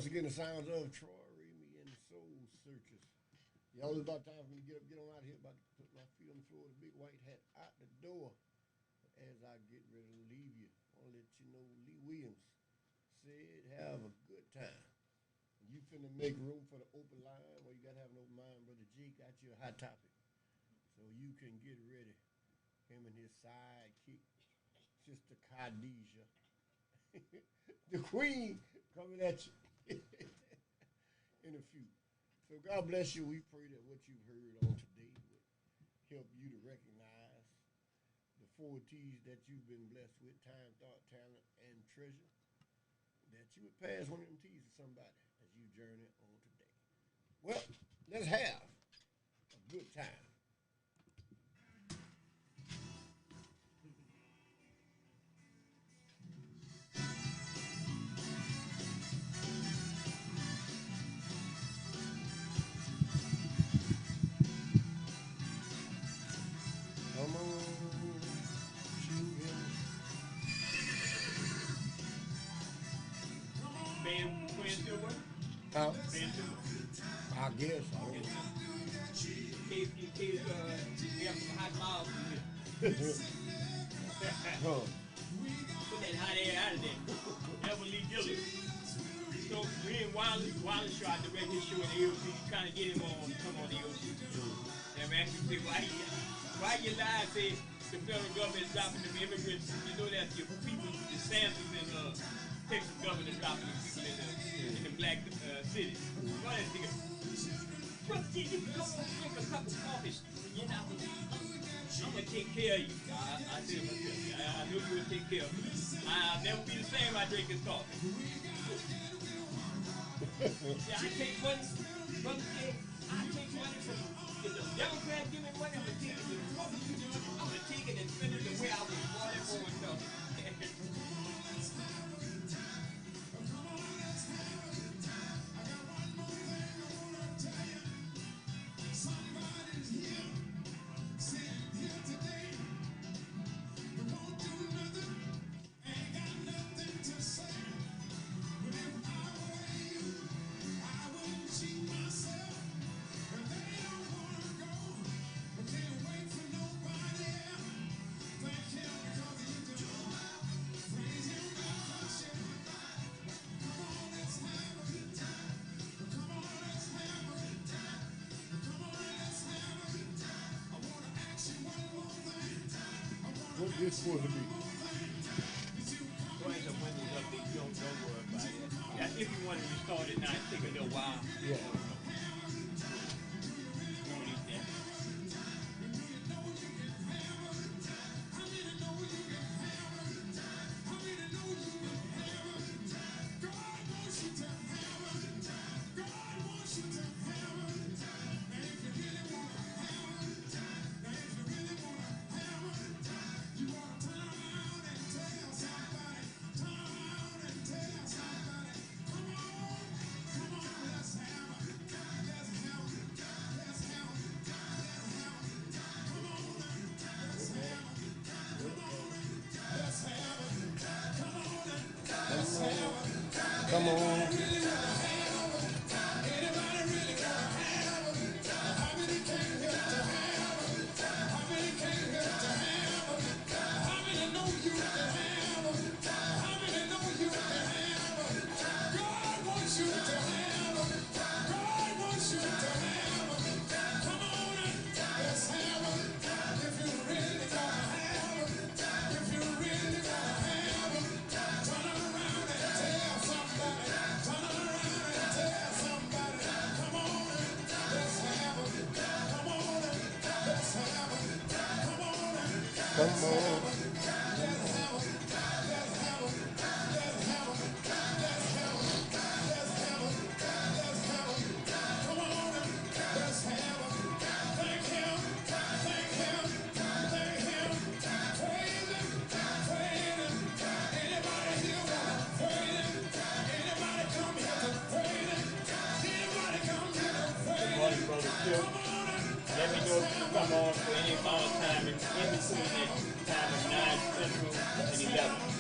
once again, the sounds of Troy Remy and the Soul Searchers. Y'all, it's about time for me to get on out of here. About to put my feet on the floor, the big white hat out the door. But as I get ready to leave you, I want to let you know Lee Williams said, have a good time. You finna make room for the open line. Well, you got to have an open mind. Brother G got you a hot topic. So you can get ready. Him and his sidekick, Sister Khadijah. The queen coming at you in a few. So God bless you. We pray that what you've heard on today would help you to recognize the 4 T's that you've been blessed with: time, thought, talent, and treasure. That you would pass one of them T's to somebody as you journey on today. Well, let's have a good time. Come on, children. Quinn still working? Huh? Ben still working? I guess. I don't know. In case we have some hot miles in here. Huh. Put that hot air out of there. Evan Lee Dillon. So we in Wallace tried to direct his show in AOC, trying to get him on to come on AOC. And I'm actually say why you lie say the federal government is dropping them immigrants. You know that's your people, the Sanders and Texas government dropping the people in the black cities. Why that nigga? Brother T, you come on drink a cup of coffee. You're not I'm gonna take care of you. I said myself. I knew you would take care of me. I'll never be the same. I drink this coffee. Yeah, I take money, brother J. I take money from if the Democrats give me money, I'm gonna take it. If the Republicans give me money, I'm gonna take it and spend it the way I was born and born stuff. What this supposed to be? Going to Windows update, you don't worry about it. Yeah, if you want to restart it now, it take a little while. Yeah. You don't need that. Come on. Come on. Good morning, brother Phil. Let me know if you come on for any amount of time in between that time of 9 Central and 11.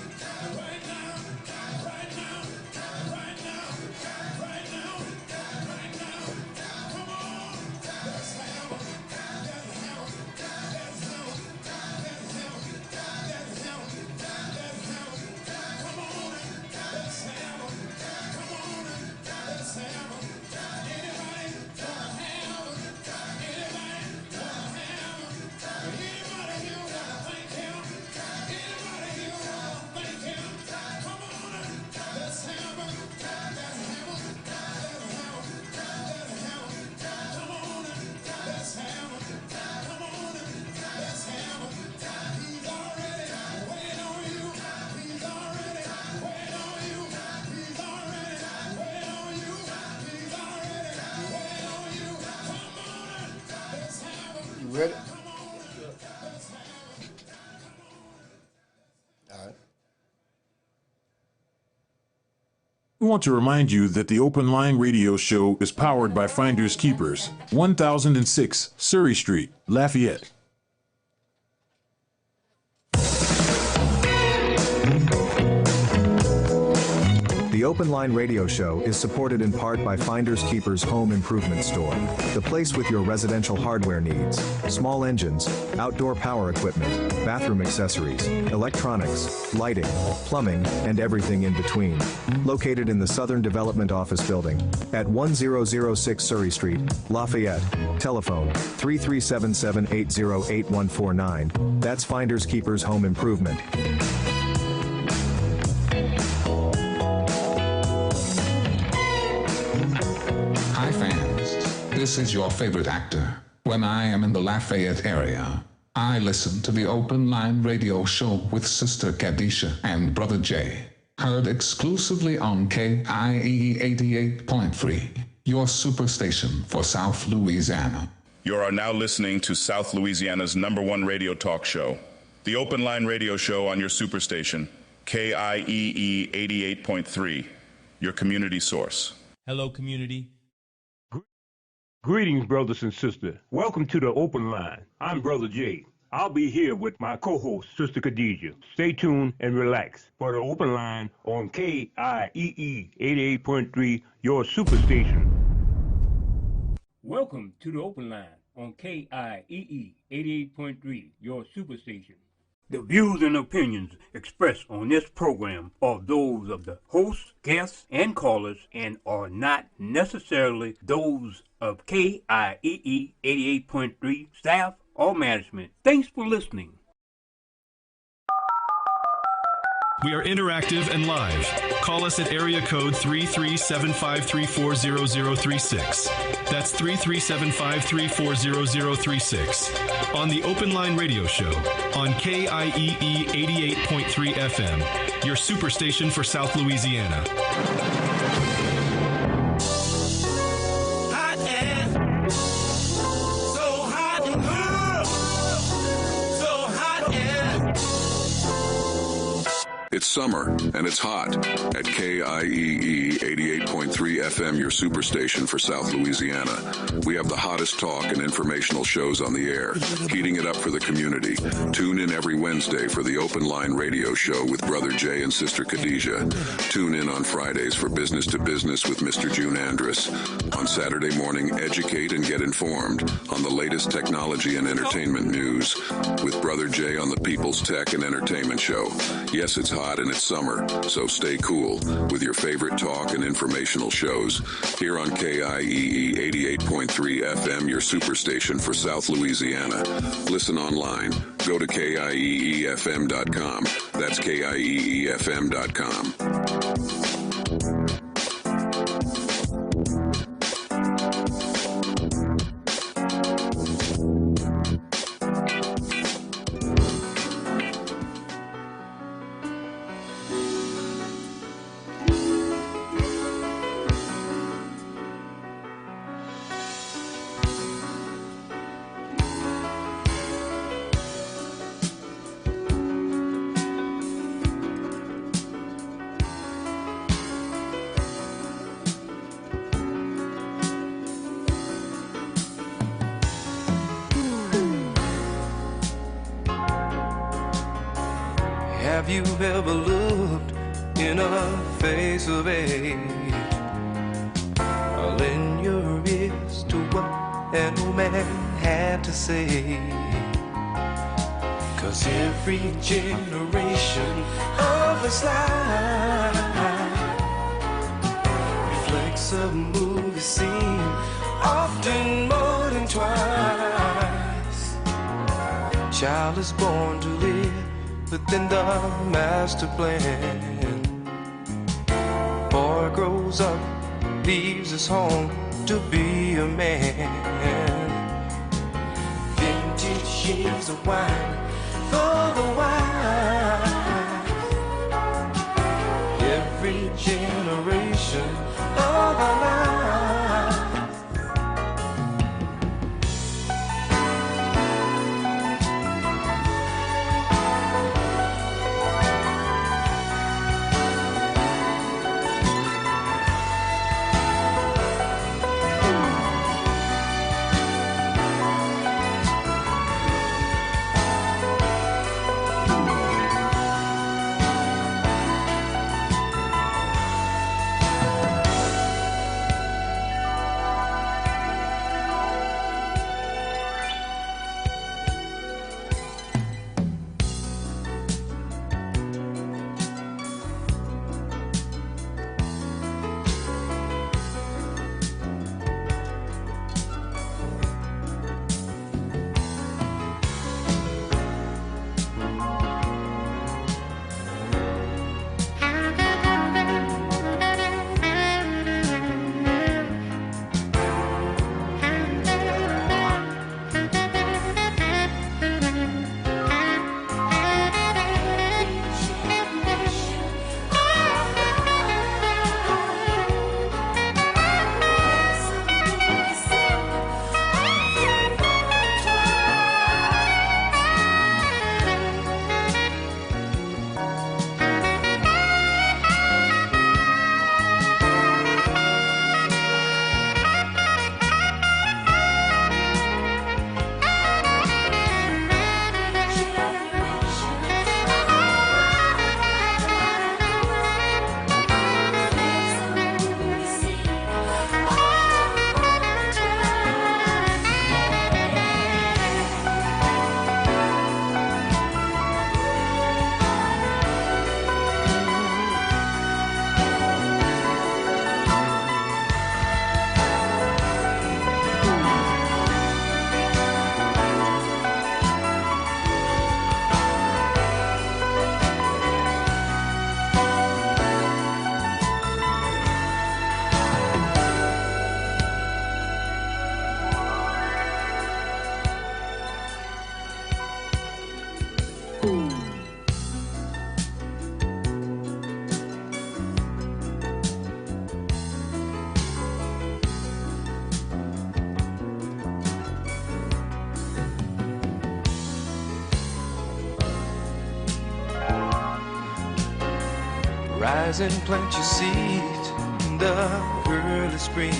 You ready? All right. We want to remind you that the Open Line Radio Show is powered by Finders Keepers, 1006 Surrey Street, Lafayette. The Open Line Radio Show is supported in part by Finders Keepers Home Improvement Store, the place with your residential hardware needs, small engines, outdoor power equipment, bathroom accessories, electronics, lighting, plumbing, and everything in between. Located in the Southern Development Office Building at 1006 Surrey Street, Lafayette. Telephone 3377808149. That's Finders Keepers Home Improvement. Hi fans, this is your favorite actor. When I am in the Lafayette area, I listen to the Open Line Radio Show with Sister Kadisha and Brother Jay. Heard exclusively on KIEE 88.3, your superstation for South Louisiana. You are now listening to South Louisiana's #1 radio talk show, the Open Line Radio Show on your superstation, KIEE 88.3, your community source. Hello, community. Greetings, brothers and sisters. Welcome to the Open Line. I'm Brother Jay. I'll be here with my co-host, Sister Khadijah. Stay tuned and relax for the Open Line on KIEE 88.3, your superstation. Welcome to the Open Line on KIEE 88.3, your superstation. The views and opinions expressed on this program are those of the hosts, guests, and callers and are not necessarily those of KIEE 88.3 staff or management. Thanks for listening. We are interactive and live. Call us at area code 337-534-0036. That's 337-534-0036. On the Open Line Radio Show on KIEE 88.3 FM, your superstation for South Louisiana. It's summer, and it's hot at KIEE 88.3 FM, your superstation for South Louisiana. We have the hottest talk and informational shows on the air, heating it up for the community. Tune in every Wednesday for the Open Line Radio Show with Brother Jay and Sister Khadijah. Tune in on Fridays for Business to Business with Mr. June Andrus. On Saturday morning, educate and get informed on the latest technology and entertainment news with Brother Jay on the People's Tech and Entertainment Show. Yes, it's hot and it's summer, so stay cool with your favorite talk and informational shows here on KIEE 88.3 FM, your superstation for South Louisiana. Listen online. Go to KIEEFM.com. That's KIEEFM.com. Have you ever looked in a face of age? I'll lend your ears to what an old man had to say. 'Cause every generation of his life reflects a movie scene, often more than twice. Child is born to live within the master plan. Boy grows up, leaves his home to be a man. Vintage years of wine for the wine. Every generation of our life. rise and plant your seeds in the early spring.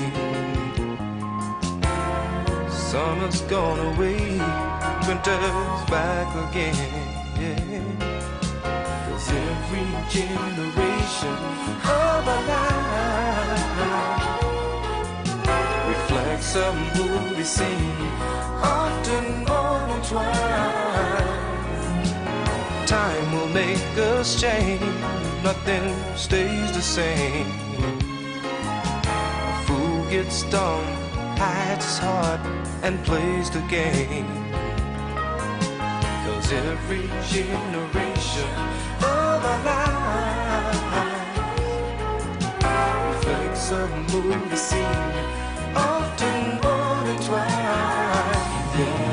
Summer's gone away, winter's back again. Yeah. 'Cause every generation of our life reflects a movie scene, often more than twice. Time will make us change, nothing stays the same. A fool gets stung, hides his heart, and plays the game. 'Cause every generation of our life reflects a movie scene, often more than twice. Yeah.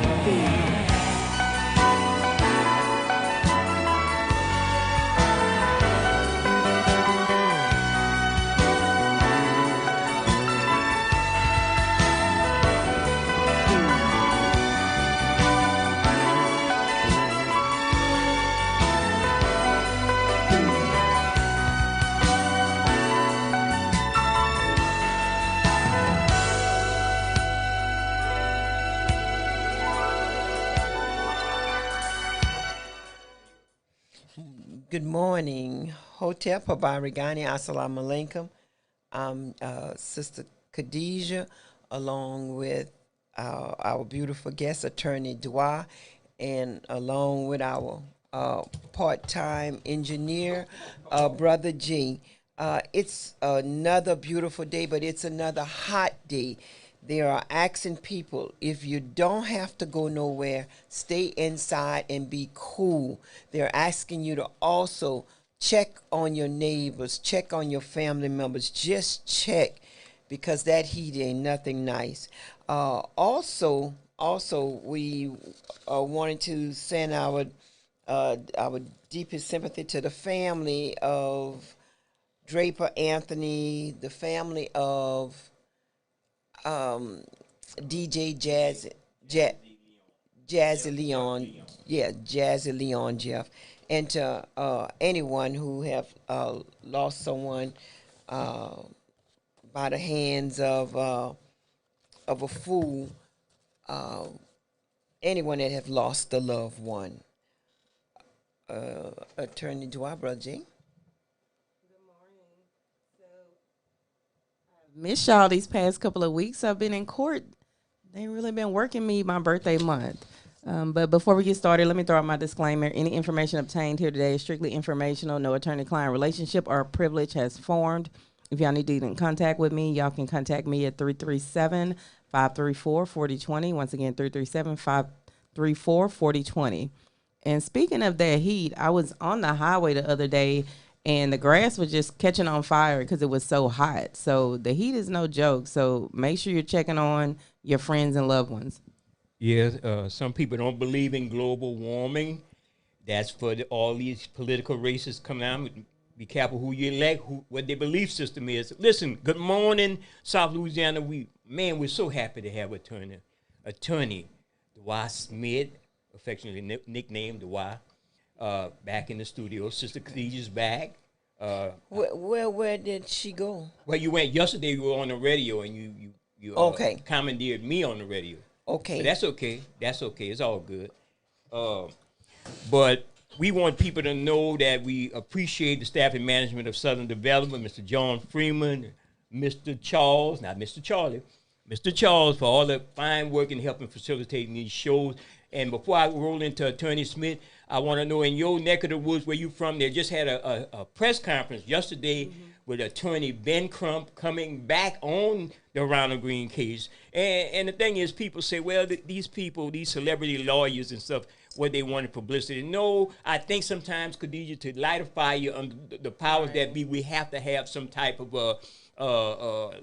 Good morning. Hotep Habarigani, Assalamu alaikum. I'm Sister Khadijah, along with our beautiful guest, Attorney Dua, and along with our part-time engineer, Brother G. It's another beautiful day, but it's another hot day. They are asking people, if you don't have to go nowhere, stay inside and be cool. They're asking you to also check on your neighbors, check on your family members. Just check, because that heat ain't nothing nice. Also, we wanted to send our deepest sympathy to the family of Draper Anthony, the family of DJ Jazzy Leon, Jazzy Leon Jeff, and to anyone who have lost someone by the hands of a fool, anyone that have lost a loved one. Attorney Dua, Brother J. Miss y'all these past couple of weeks. I've been in court. They ain't really been working me my birthday month. But before we get started, let me throw out my disclaimer. Any information obtained here today is strictly informational. No attorney-client relationship or privilege has formed. If y'all need to get in contact with me, y'all can contact me at 337-534-4020. Once again, 337-534-4020. And speaking of that heat, I was on the highway the other day, and the grass was just catching on fire because it was so hot. So the heat is no joke. So make sure you're checking on your friends and loved ones. Yeah, some people don't believe in global warming. That's for all these political races coming out. Be careful who you elect, what their belief system is. Listen, good morning, South Louisiana. We're so happy to have attorney Dua Smith, affectionately nicknamed Dua, back in the studio. Sister Khadijah's back. Where did she go? Well, you went yesterday. You were on the radio, and you commandeered me on the radio. Okay, but that's okay. That's okay. It's all good. But we want people to know that we appreciate the staff and management of Southern Development, Mr. John Freeman, Mr. Charles, not Mr. Charlie, Mr. Charles, for all the fine work in helping facilitating these shows. And before I roll into Attorney Smith, I want to know, in your neck of the woods where you from, they just had a press conference yesterday with Attorney Ben Crump coming back on the Ronald Green case. And the thing is, people say, well, these people, these celebrity lawyers and stuff, what they wanted publicity. No, I think sometimes, Khadijah, to light a fire under the powers that be, we have to have some type of,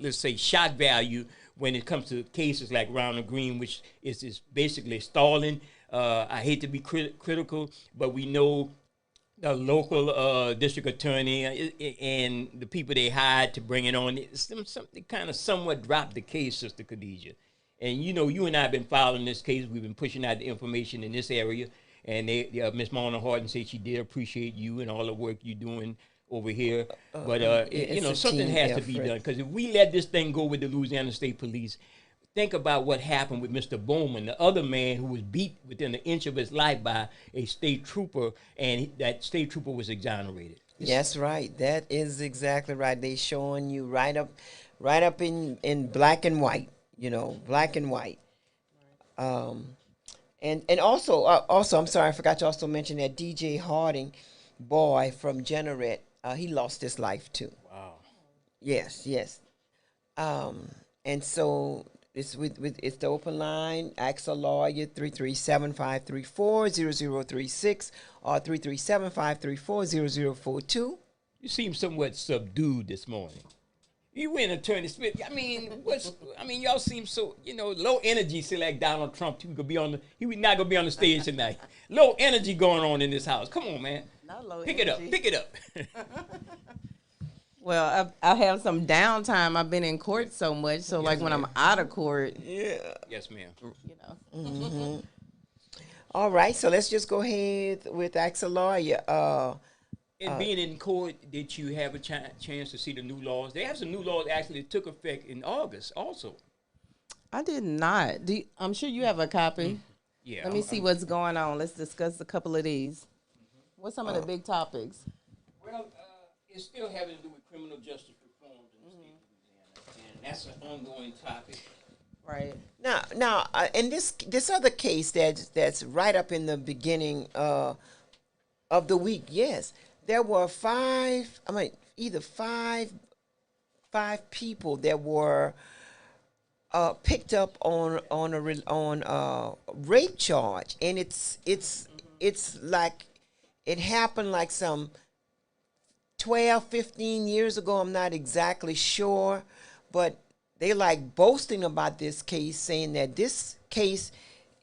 let's say, shock value when it comes to cases like Ronald Green, which is basically stalling. I hate to be critical, but we know the local district attorney and the people they hired to bring it on, they kind of somewhat dropped the case, Sister Khadijah. And you know, you and I have been following this case. We've been pushing out the information in this area. And Miss Mona Harden said she did appreciate you and all the work you're doing over here. But it's a something team has to be effort. done, because if we let this thing go with the Louisiana State Police, think about what happened with Mr. Bowman, the other man who was beat within an inch of his life by a state trooper, and that state trooper was exonerated. That's right. That is exactly right. They showing you right up in black and white. Black and white. And also, I'm sorry, I forgot to also mention that DJ Harding, boy from Jeanerette, he lost his life too. Wow. Yes. And so it's it's the open line. Ask a lawyer 337-534-0036 or 337-534-0042. You seem somewhat subdued this morning. You win, Attorney Smith. Y'all seem so, low energy. Say like Donald Trump, he was not gonna be on the stage tonight. Low energy going on in this house. Come on, man. Not low Pick energy. it up. Well, I have some downtime. I've been in court so much, so like when I'm out of court, Yes, ma'am. Mm-hmm. All right, so let's just go ahead with Ask a Lawyer. And being in court, did you have a chance to see the new laws? They have some new laws actually that took effect in August also. I did not. I'm sure you have a copy. Yeah. Let me see what's going on. Let's discuss a couple of these. What's some of the big topics? Well, it's still having to do with criminal justice reforms in the state of Louisiana, and that's an ongoing topic. Right. Now, in this other case that's right up in the beginning of the week, yes, there were five people that were picked up on a rape charge, and it's like it happened like some 12, 15 years ago. I'm not exactly sure, but they like boasting about this case, saying that this case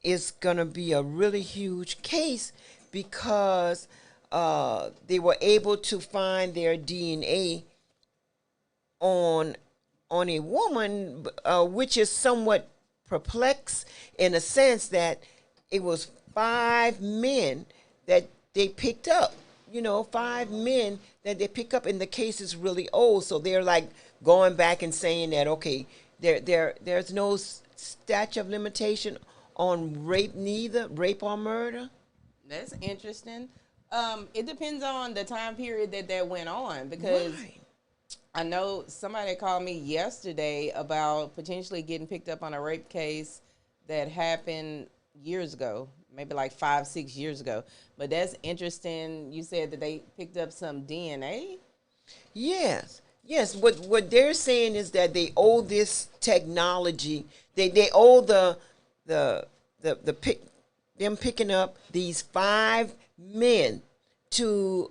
is going to be a really huge case because they were able to find their DNA on a woman, which is somewhat perplexed in a sense that it was 5 men that they picked up. 5 men that they pick up, and the case is really old. So they're like going back and saying that, okay, there's no statute of limitation on rape, neither rape or murder. That's interesting. It depends on the time period that went on, because Right. I know somebody called me yesterday about potentially getting picked up on a rape case that happened years ago, maybe like 5-6 years ago. But that's interesting. You said that they picked up some DNA? Yes. What they're saying is that they owe this technology. They owe them picking up these 5 men to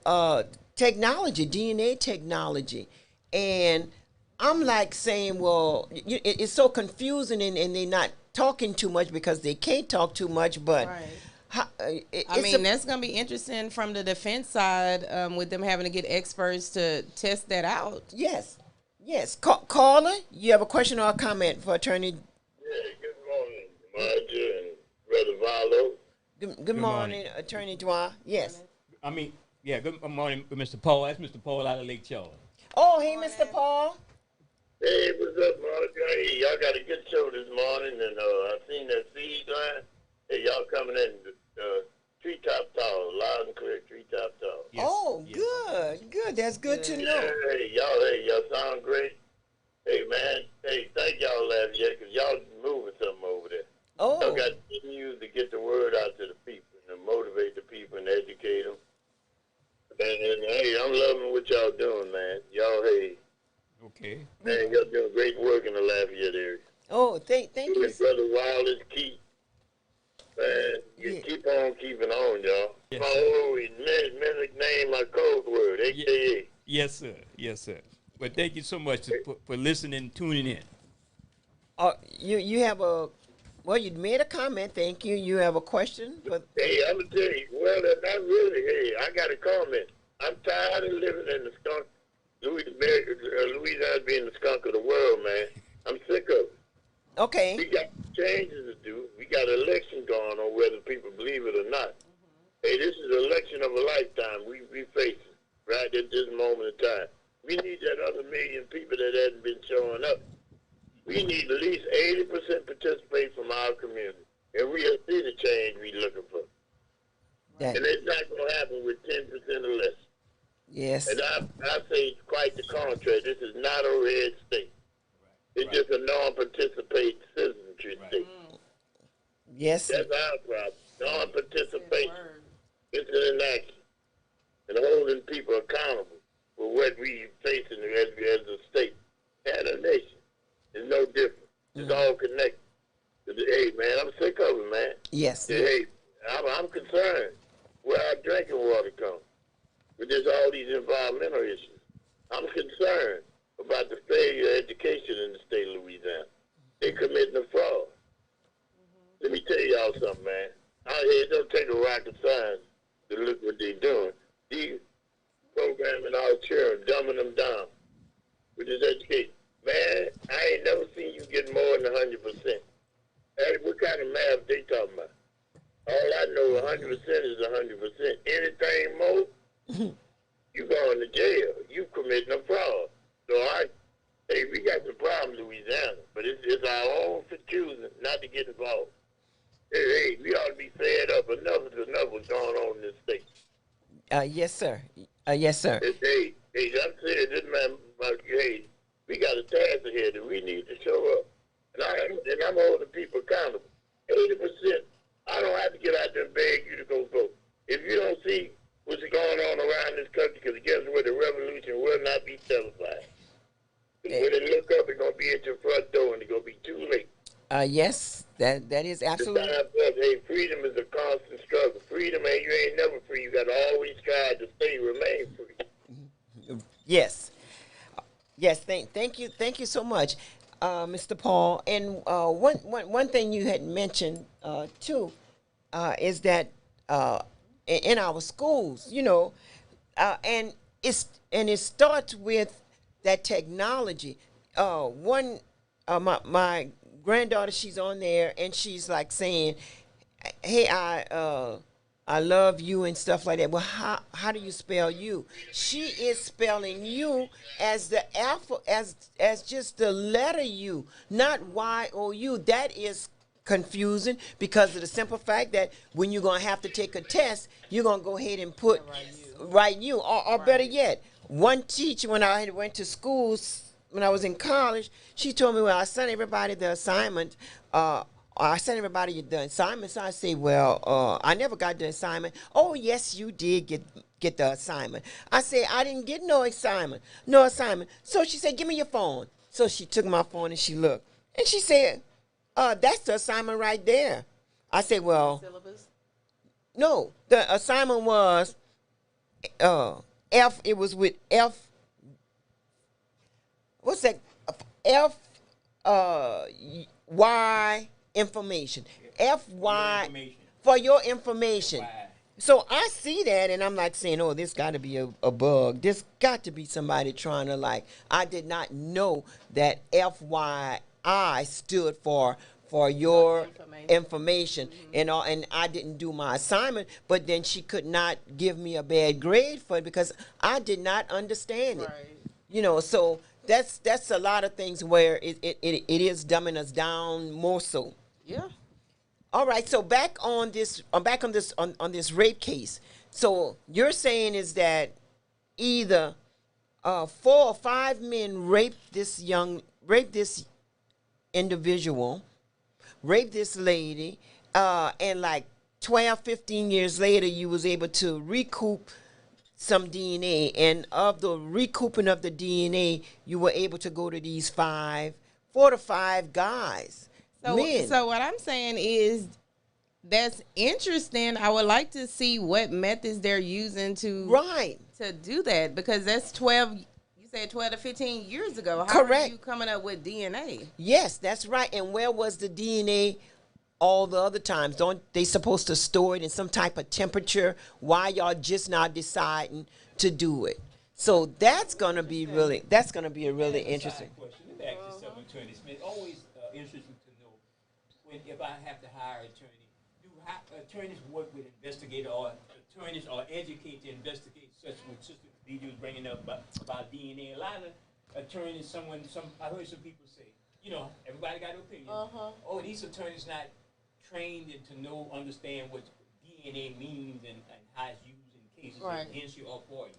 technology, DNA technology. And I'm like saying, well, it's so confusing, and they're not talking too much because they can't talk too much. But Right. That's going to be interesting from the defense side, with them having to get experts to test that out. Yes. Caller, you have a question or a comment for Attorney? Yeah, good morning, Margie and Brother Valo. Good morning, Attorney Dwyer. Yes. Good morning, Mr. Paul. That's Mr. Paul out of Lake Charles. Oh, hey, Mr. Paul. Hey, what's up, Margie? Hey, y'all got a good show this morning, and I seen that feed line. Hey, y'all coming in Treetop Tower, loud and clear, Treetop Tower. Yes. Good. That's good to know. Hey, y'all sound great. Hey, man, thank y'all last year, because y'all moving something over there. Oh. Y'all got to use to get the word out to the people and to motivate the people and educate them. And hey, I'm loving what y'all doing, man. Y'all, hey. Okay. Man, y'all doing great work in the Lafayette area. Oh, thank you. And Brother Wild is key. Man, you keep on keeping on, y'all. Yes, My old name, my code word, AKA. Yes, sir. Well, thank you so much for listening and tuning in. You have you made a comment. Thank you. You have a question? Hey, I'm going to tell you, well, not really. Hey, I got a comment. I'm tired of living in the skunk. Louisiana being the skunk of the world, man. I'm sick of it. Okay. We got changes to do. We got an election going on, whether people believe it or not. Hey, this is an election of a lifetime we facing right at this moment. moment in time. We need that other million people that hasn't been showing up. We need at least 80% participate from our community, and we'll see the change we're looking for. That, and it's not going to happen with 10% or less. yes. And I say quite the contrary. This is not a red state. It's just a non-participate citizenry state. Yes. That's our problem. Non-participation. It's an inaction. And holding people accountable for what we facing as a state and a nation. It's no different. It's all connected. Hey, man, I'm sick of it, man. Yes. Hey, I'm concerned where our drinking water comes. With this, all these environmental issues. I'm concerned about the failure of education in the state of Louisiana. They're committing a fraud. Let me tell y'all something, man. Out here, it don't take a rocket science to look what they're doing. These programming our children, dumbing them down with this education. Man, I ain't never seen you get more than 100%. Hey, what kind of math they talking about? All I know, 100% is 100%. Anything more, you going to jail. You committing a fraud. So hey, we got some problems in Louisiana, but it's our own for choosing not to get involved. Hey, we ought to be fed up. Enough is enough what's going on in this state. Yes, sir. Yes, sir. Hey, I'm saying this man, hey, we got a task ahead that we need to show up. And I'm holding people accountable. 80%, I don't have to get out there and beg you to go vote. If you don't see what's going on around this country, because guess what, the revolution will not be televised. When they look up, it's going to be at your front door, and it's going to be too late. Yes, that is absolutely. Hey, freedom is a constant struggle. Freedom, man, you ain't never free. You got to always try to remain free. Yes. Yes, thank you so much, Mr. Paul. And one thing you had mentioned too is that in our schools, and it starts with that technology. My granddaughter, she's on there, and she's like saying, "Hey, I love you," and stuff like that. Well, how do you spell you? She is spelling you as the as just the letter U, not Y-O-U. That is confusing because of the simple fact that when you're gonna have to take a test, you're gonna go ahead and put write you, or better yet, one teacher when I went to schools when I was in college, she told me, "Well, I sent everybody the assignment." I sent everybody the assignment. So I say, "Well, I never got the assignment." "Oh, yes, you did get the assignment." I say, "I didn't get no assignment. So she said, "Give me your phone." So she took my phone and she looked. And she said, "That's the assignment right there." I said, "Well, syllabus? No, the assignment was F. It was with F. What's that? F Y information. FY for your information. So I see that and I'm like saying, "Oh, this got to be a bug. This got to be somebody trying to like." I did not know that FYI stood for your information and all, and I didn't do my assignment. But then she could not give me a bad grade for it because I did not understand it. So that's a lot of things where it is dumbing us down more so. Yeah. All right. So back on this rape case. So you're saying is that either 4 or 5 men raped this individual, raped this lady, and like 12, 15 years later, you was able to recoup some DNA, and of the recouping of the DNA, you were able to go to these 4 to 5 guys. So what I'm saying is that's interesting. I would like to see what methods they're using to do that, because that's 12. You said 12 to 15 years ago. How are you coming up with DNA? Yes, that's right. And where was the DNA all the other times? Don't they supposed to store it in some type of temperature? Why y'all just not deciding to do it? So that's gonna be a really interesting question. Let me ask you something, Attorney Smith. Always interesting to know if I have to hire an attorney, how attorneys work with investigators or attorneys are educated to investigate such what Sister Khadija was bringing up about DNA. A lot of attorneys, I heard some people say, you know, everybody got an opinion. Oh, these attorneys not trained to understand what DNA means and how it's used in cases against you or for you.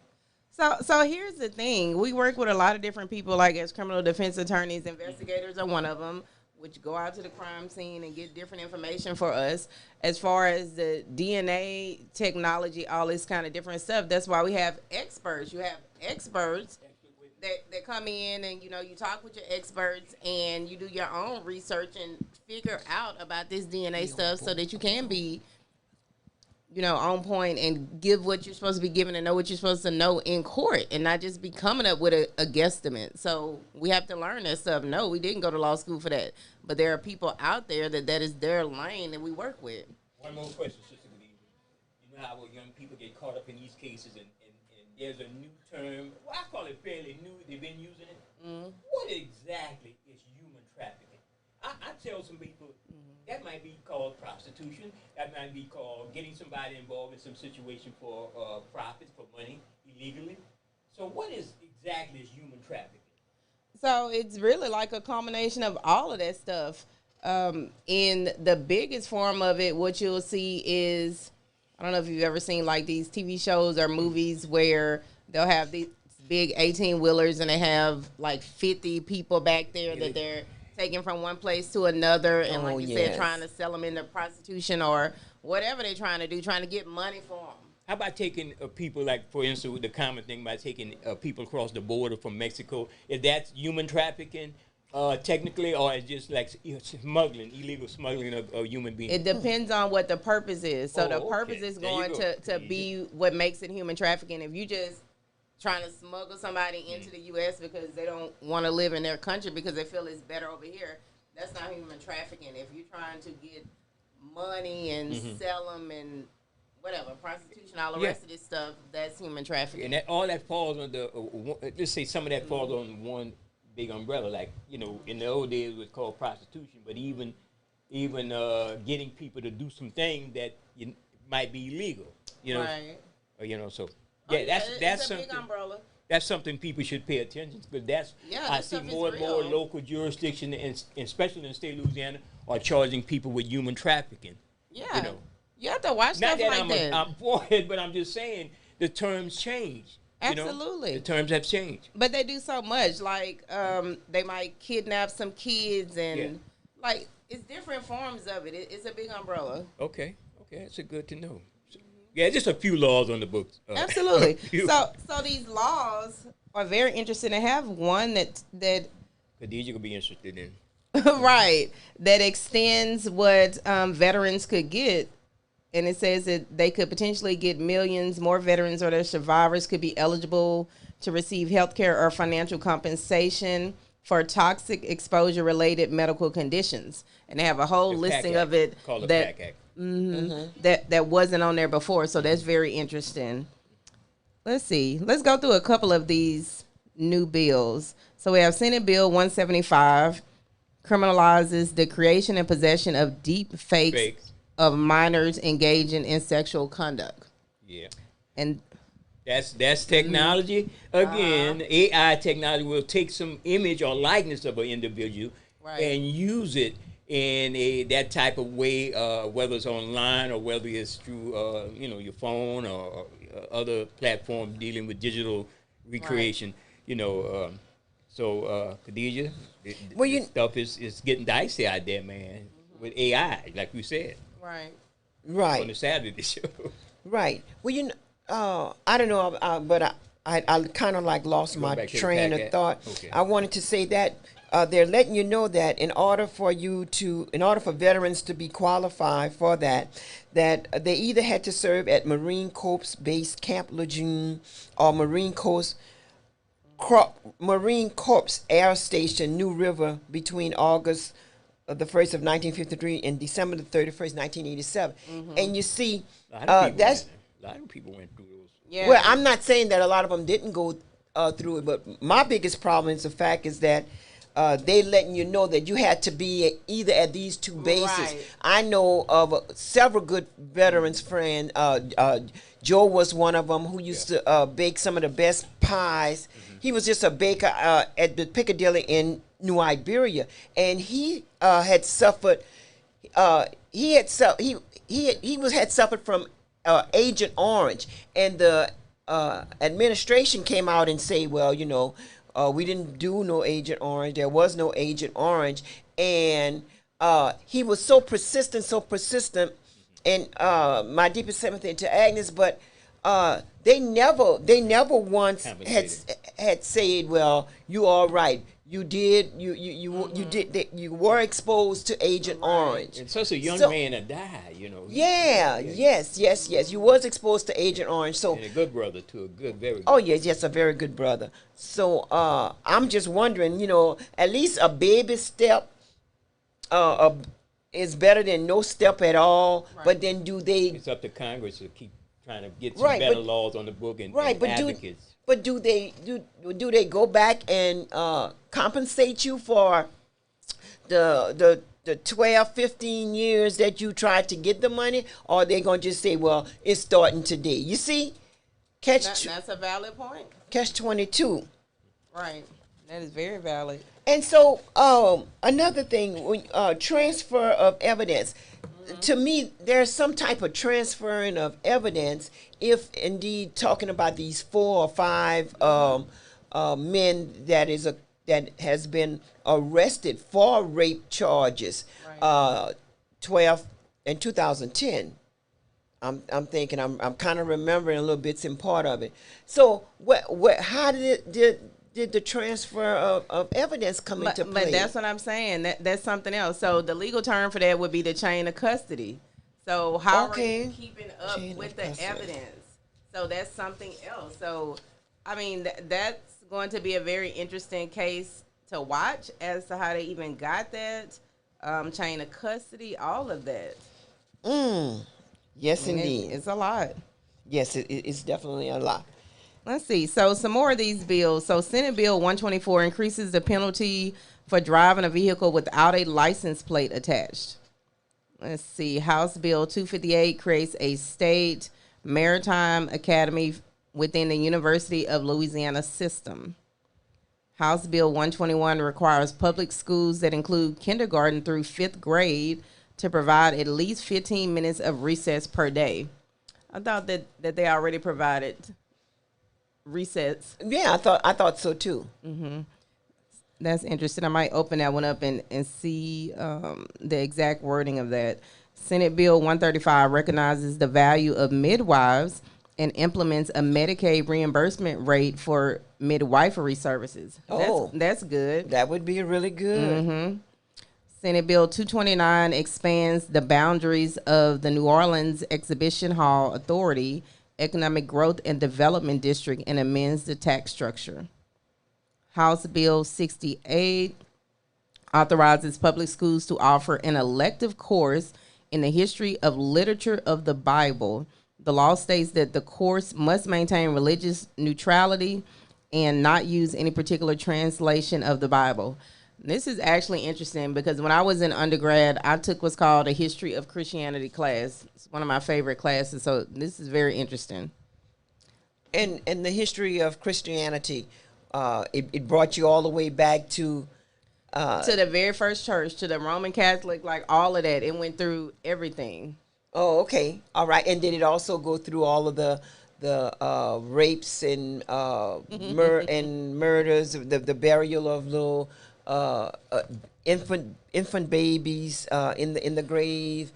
So here's the thing. We work with a lot of different people, like as criminal defense attorneys, investigators are one of them, which go out to the crime scene and get different information for us. As far as the DNA technology, all this kind of different stuff, that's why we have experts. You have experts that come in and, you know, you talk with your experts and you do your own research and figure out about this DNA stuff so that you can be, you know, on point and give what you're supposed to be giving and know what you're supposed to know in court and not just be coming up with a guesstimate. So we have to learn that stuff. No, we didn't go to law school for that. But there are people out there that is their lane that we work with. One more question, Sister Khadija. You know how young people get caught up in these cases and there's a new term, well, I call it fairly new, they've been using it. What exactly is human trafficking? I tell some people that might be called prostitution, that might be called getting somebody involved in some situation for profits, for money, illegally. So what is exactly is human trafficking? So it's really like a combination of all of that stuff. In the biggest form of it, what you'll see is, I don't know if you've ever seen like these TV shows or movies where they'll have these big 18-wheelers and they have like 50 people back there that they're taking from one place to another. And like you said, trying to sell them into prostitution or whatever they're trying to do, trying to get money for them. How about taking people, like, for instance, the common thing about taking people across the border from Mexico? Is that human trafficking? Technically, or it's just like smuggling, illegal smuggling of human beings? It depends on what the purpose is. So the purpose is going to be what makes it human trafficking. If you just trying to smuggle somebody into the U.S. because they don't want to live in their country because they feel it's better over here, that's not human trafficking. If you're trying to get money and sell them and whatever, prostitution, all the rest of this stuff, that's human trafficking. And all that falls under, let's say some of that falls on one big umbrella, like, you know, in the old days it was called prostitution, but even getting people to do some things that might be illegal, you know, you know, so that's something. Big umbrella. That's something people should pay attention to, because I see more and more local jurisdictions, and especially in the state of Louisiana, are charging people with human trafficking. Yeah, you know, you have to watch stuff like that. I'm for it, but I'm just saying the terms change. Absolutely. You know, the terms have changed. But they do so much. Like, they might kidnap some kids and, like, it's different forms of it. It's a big umbrella. Okay. That's good to know. Yeah, just a few laws on the books. Absolutely. So these laws are very interesting to have one that Khadija could be interested in. Right. That extends what veterans could get. And it says that they could potentially get millions more veterans or their survivors could be eligible to receive health care or financial compensation for toxic exposure-related medical conditions. And they have a whole listing of it that wasn't on there before. So that's very interesting. Let's see. Let's go through a couple of these new bills. So we have Senate Bill 175, criminalizes the creation and possession of deep fakes of minors engaging in sexual conduct. Yeah. And that's technology. Again, AI technology will take some image or likeness of an individual and use it in that type of way, whether it's online or whether it's through your phone or other platform dealing with digital recreation. You know, so Khadija, stuff is getting dicey out there, man, with AI, like we said. Right. On the Saturday show. Right. Well, I don't know, but I kind of like lost my train of thought. Okay. I wanted to say that they're letting you know that in order for veterans to be qualified for that they either had to serve at Marine Corps Base Camp Lejeune or Marine Corps Air Station New River between August the 1st of 1953 and December the 31st, 1987. And you see, a lot of people went through those. Yeah. Well, I'm not saying that a lot of them didn't go through it, but my biggest problem is the fact is that they letting you know that you had to be either at these two bases. Right. I know of several good veterans friends. Joe was one of them who used to bake some of the best pies. He was just a baker at the Piccadilly in New Iberia, and he had suffered. He had suffered from Agent Orange, and the administration came out and say, well, you know, we didn't do no Agent Orange. There was no Agent Orange, and he was so persistent, and my deepest sympathy to Agnes, but they never once had said, well, you all right. You did. You were exposed to Agent Orange. And such a young man to die, you know. Yes. You was exposed to Agent Orange. So and a good brother too, very good. Oh yes, a very good brother. So I'm just wondering, you know, at least a baby step is better than no step at all. Right. But then it's up to Congress to keep trying to get some better laws on the book and advocates. But do they go back and compensate you for the 12, 15 years that you tried to get the money, or are they gonna just say, well, it's starting today? You see, that's a valid point. Catch-22. Right, that is very valid. And so another thing, transfer of evidence. To me, there's some type of transferring of evidence if indeed talking about these 4 or 5 men that has been arrested for rape charges, 12 in 2010. I'm thinking I'm kind of remembering a little bits and part of it. So how did the transfer of evidence come into play? But that's what I'm saying. That's something else. So the legal term for that would be the chain of custody. So how are you keeping up with the evidence? So that's something else. So, I mean, that's going to be a very interesting case to watch as to how they even got that chain of custody, all of that. Yes, indeed. It's a lot. Yes, it's definitely a lot. Let's see. So some more of these bills. So Senate Bill 124 increases the penalty for driving a vehicle without a license plate attached. Let's see. House Bill 258 creates a state maritime academy within the University of Louisiana system. House Bill 121 requires public schools that include kindergarten through 5th grade to provide at least 15 minutes of recess per day. I thought that they already provided recess. Yeah, I thought so too. That's interesting. I might open that one up and see the exact wording of that. Senate Bill 135 recognizes the value of midwives and implements a Medicaid reimbursement rate for midwifery services. That's good. That would be really good. Senate Bill 229 expands the boundaries of the New Orleans Exhibition Hall Authority Economic Growth and Development District and amends the tax structure. House Bill 68 authorizes public schools to offer an elective course in the history of literature of the Bible. The law states that the course must maintain religious neutrality and not use any particular translation of the Bible. This is actually interesting because when I was in undergrad, I took what's called a history of Christianity class. It's one of my favorite classes, so this is very interesting. And the history of Christianity, it brought you all the way back to the very first church, to the Roman Catholic, like all of that. It went through everything. Oh, okay, all right. And did it also go through all of the rapes and murders, the burial of little infant babies in the grave?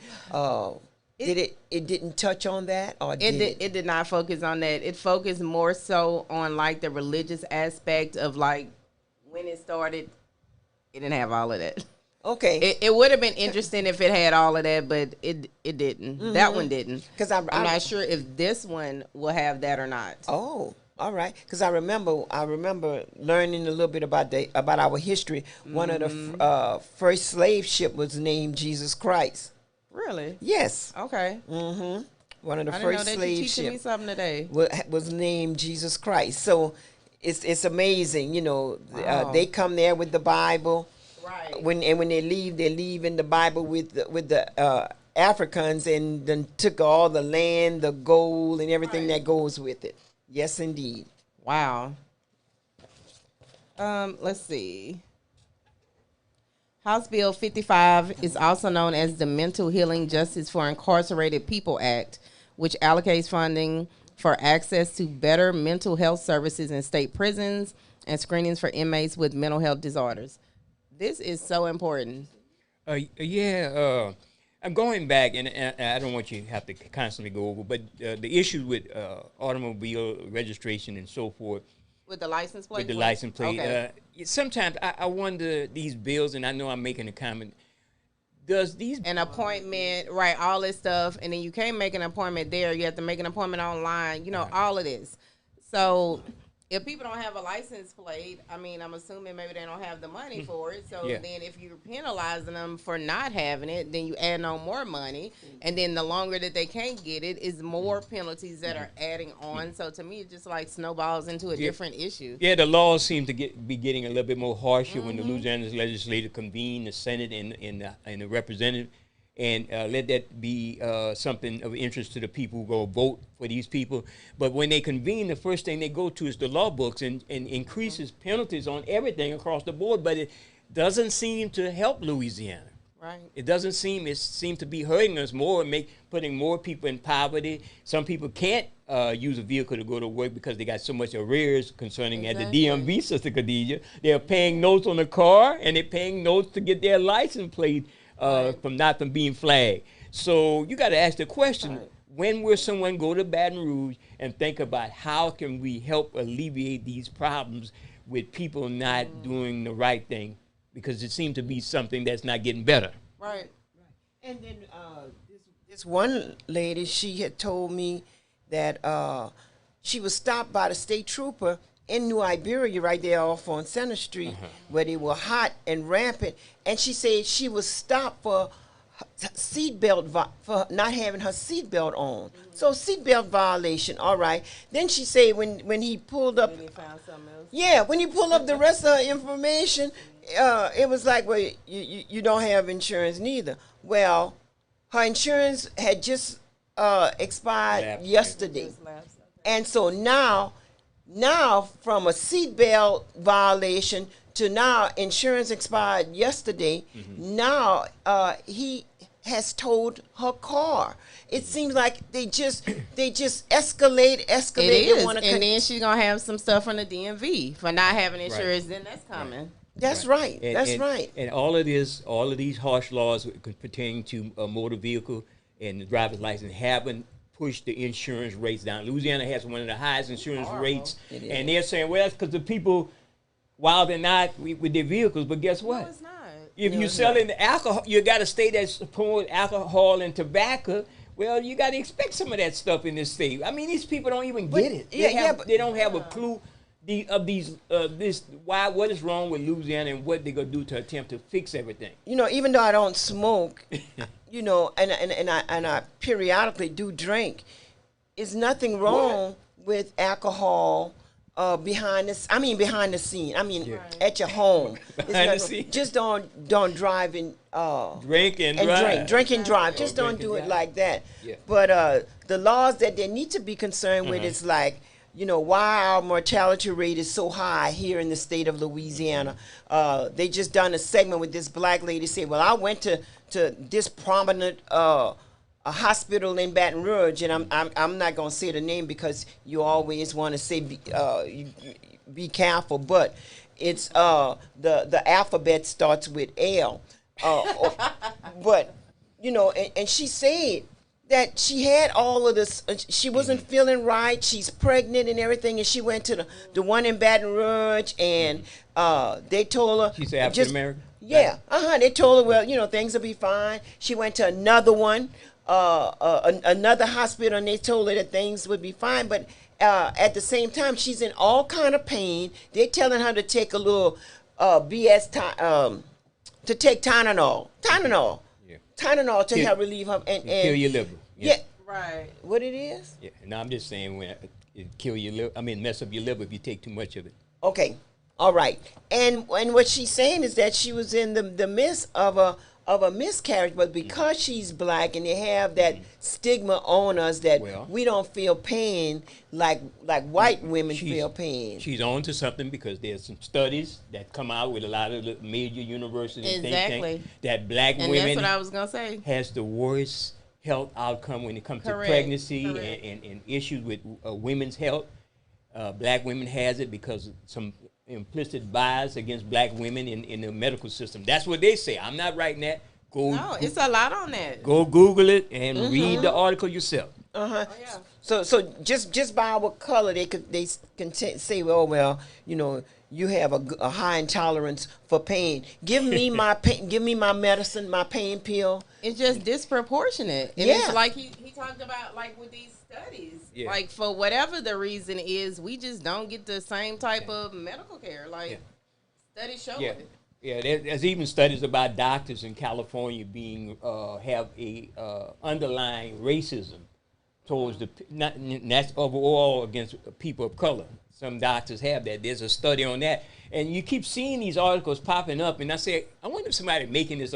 It didn't touch on that, or it did not focus on that. It focused more so on like the religious aspect of like when it started. It didn't have all of that. Okay. It would have been interesting if it had all of that, but it didn't. That one didn't. Because I'm not sure if this one will have that or not. Oh, all right. Because I remember learning a little bit about our history. One of the first slave ship was named Jesus Christ. Really? Yes. Okay. One of the I first didn't know that. slave You're teaching me ships something today. was named Jesus Christ. So it's amazing. You know, Wow. they come there with the Bible. Right. When they leave in the Bible with the Africans, and then took all the land, the gold, and everything that goes with it. Yes, indeed. Wow. Let's see. House Bill 55 is also known as the Mental Healing Justice for Incarcerated People Act, which allocates funding for access to better mental health services in state prisons and screenings for inmates with mental health disorders. This is so important. I'm going back, and I don't want you to have to constantly go over, but the issues with automobile registration and so forth. With the license plate? With the license plate. Okay. Sometimes I wonder, these bills, and I know I'm making a comment, does these... An appointment, right, all this stuff, and then you can't make an appointment there. You have to make an appointment online, you know, all of this. So if people don't have a license plate, I mean, I'm assuming maybe they don't have the money for it. So then if you're penalizing them for not having it, then you add on more money. And then the longer that they can't get it is more penalties that are adding on. So to me, it just like snowballs into a different issue. Yeah, the laws seem to be getting a little bit more harsher when the Louisiana legislature convene the Senate and the representative, and let that be something of interest to the people who go vote for these people. But when they convene, the first thing they go to is the law books and increases penalties on everything across the board. But it doesn't seem to help Louisiana. Right. It doesn't seem, it seems to be hurting us more and putting more people in poverty. Some people can't use a vehicle to go to work because they got so much arrears concerning at the DMV, Sister Khadija. They're paying notes on the car, and they're paying notes to get their license plate from being flagged. So you got to ask the question, when will someone go to Baton Rouge and think about how can we help alleviate these problems with people not doing the right thing? Because it seems to be something that's not getting better. Right. And then this one lady, she had told me that she was stopped by the state trooper in New Iberia, right there off on Center Street, where they were hot and rampant. And she said she was stopped for for not having her seatbelt on. So seatbelt violation, all right. Then she said when he pulled up, when he pulled up the rest of her information, it was like, well, you don't have insurance neither. Well, her insurance had just expired yesterday. And so now from a seatbelt violation to now insurance expired yesterday, now he has towed her car. It seems like they just escalate. It is, and then she's gonna have some stuff from the DMV for not having insurance. Then that's coming. That's right. That's right. And all of these harsh laws pertaining to a motor vehicle and the driver's license haven't pushed the insurance rates down. Louisiana has one of the highest insurance rates, and they're saying, well, that's because the people, while they're not with their vehicles, but guess what? No, it's not. If you're selling alcohol, you got a state that's promoting alcohol and tobacco. Well, you got to expect some of that stuff in this state. I mean, these people don't even get it. They don't have a clue what is wrong with Louisiana and what they're gonna do to attempt to fix everything. You know, even though I don't smoke, you know, and I periodically do drink, there's nothing wrong with alcohol behind the scene. I mean, at your home. Behind the scene. Just don't drive and drink and drive. Drink and drive. Just don't do it like that. Yeah. But the laws that they need to be concerned with is like, you know, why our mortality rate is so high here in the state of Louisiana. They just done a segment with this black lady say, well, I went to this prominent a hospital in Baton Rouge, and I'm not going to say the name because you always want to say be careful, but it's the alphabet starts with L. But, you know, and she said that she had all of this, she wasn't feeling right, she's pregnant and everything, and she went to the one in Baton Rouge, and they told her... She's African American? Yeah, they told her, well, you know, things will be fine. She went to another one, another hospital, and they told her that things would be fine, but at the same time, she's in all kind of pain. They're telling her to take a little to take Tylenol. Tylenol to help relieve her and kill your liver. Yeah. Right. What it is? Yeah. No, I'm just saying it kill your liver. I mean, mess up your liver if you take too much of it. Okay, all right. And what she's saying is that she was in the midst of a miscarriage, but because she's black and they have that stigma on us that we don't feel pain like white women feel pain. She's on to something because there's some studies that come out with a lot of the major universities think tank, that black and women that's what I was gonna say. Has the worst health outcome when it comes to pregnancy and issues with women's health. Black women has it because of some implicit bias against black women in the medical system. That's what they say. I'm not writing that. It's a lot on that. Go Google it and read the article yourself. So just by our color, they can say, well, you know, you have a high intolerance for pain. Give me my pain. Give me my medicine, my pain pill. It's just disproportionate. And it's like he talked about, like with these studies. Yeah. Like for whatever the reason is, we just don't get the same type of medical care. Like studies show it. Yeah, there's even studies about doctors in California have a underlying racism towards that's overall against people of color. Some doctors have that. There's a study on that, and you keep seeing these articles popping up. And I say, I wonder if somebody making this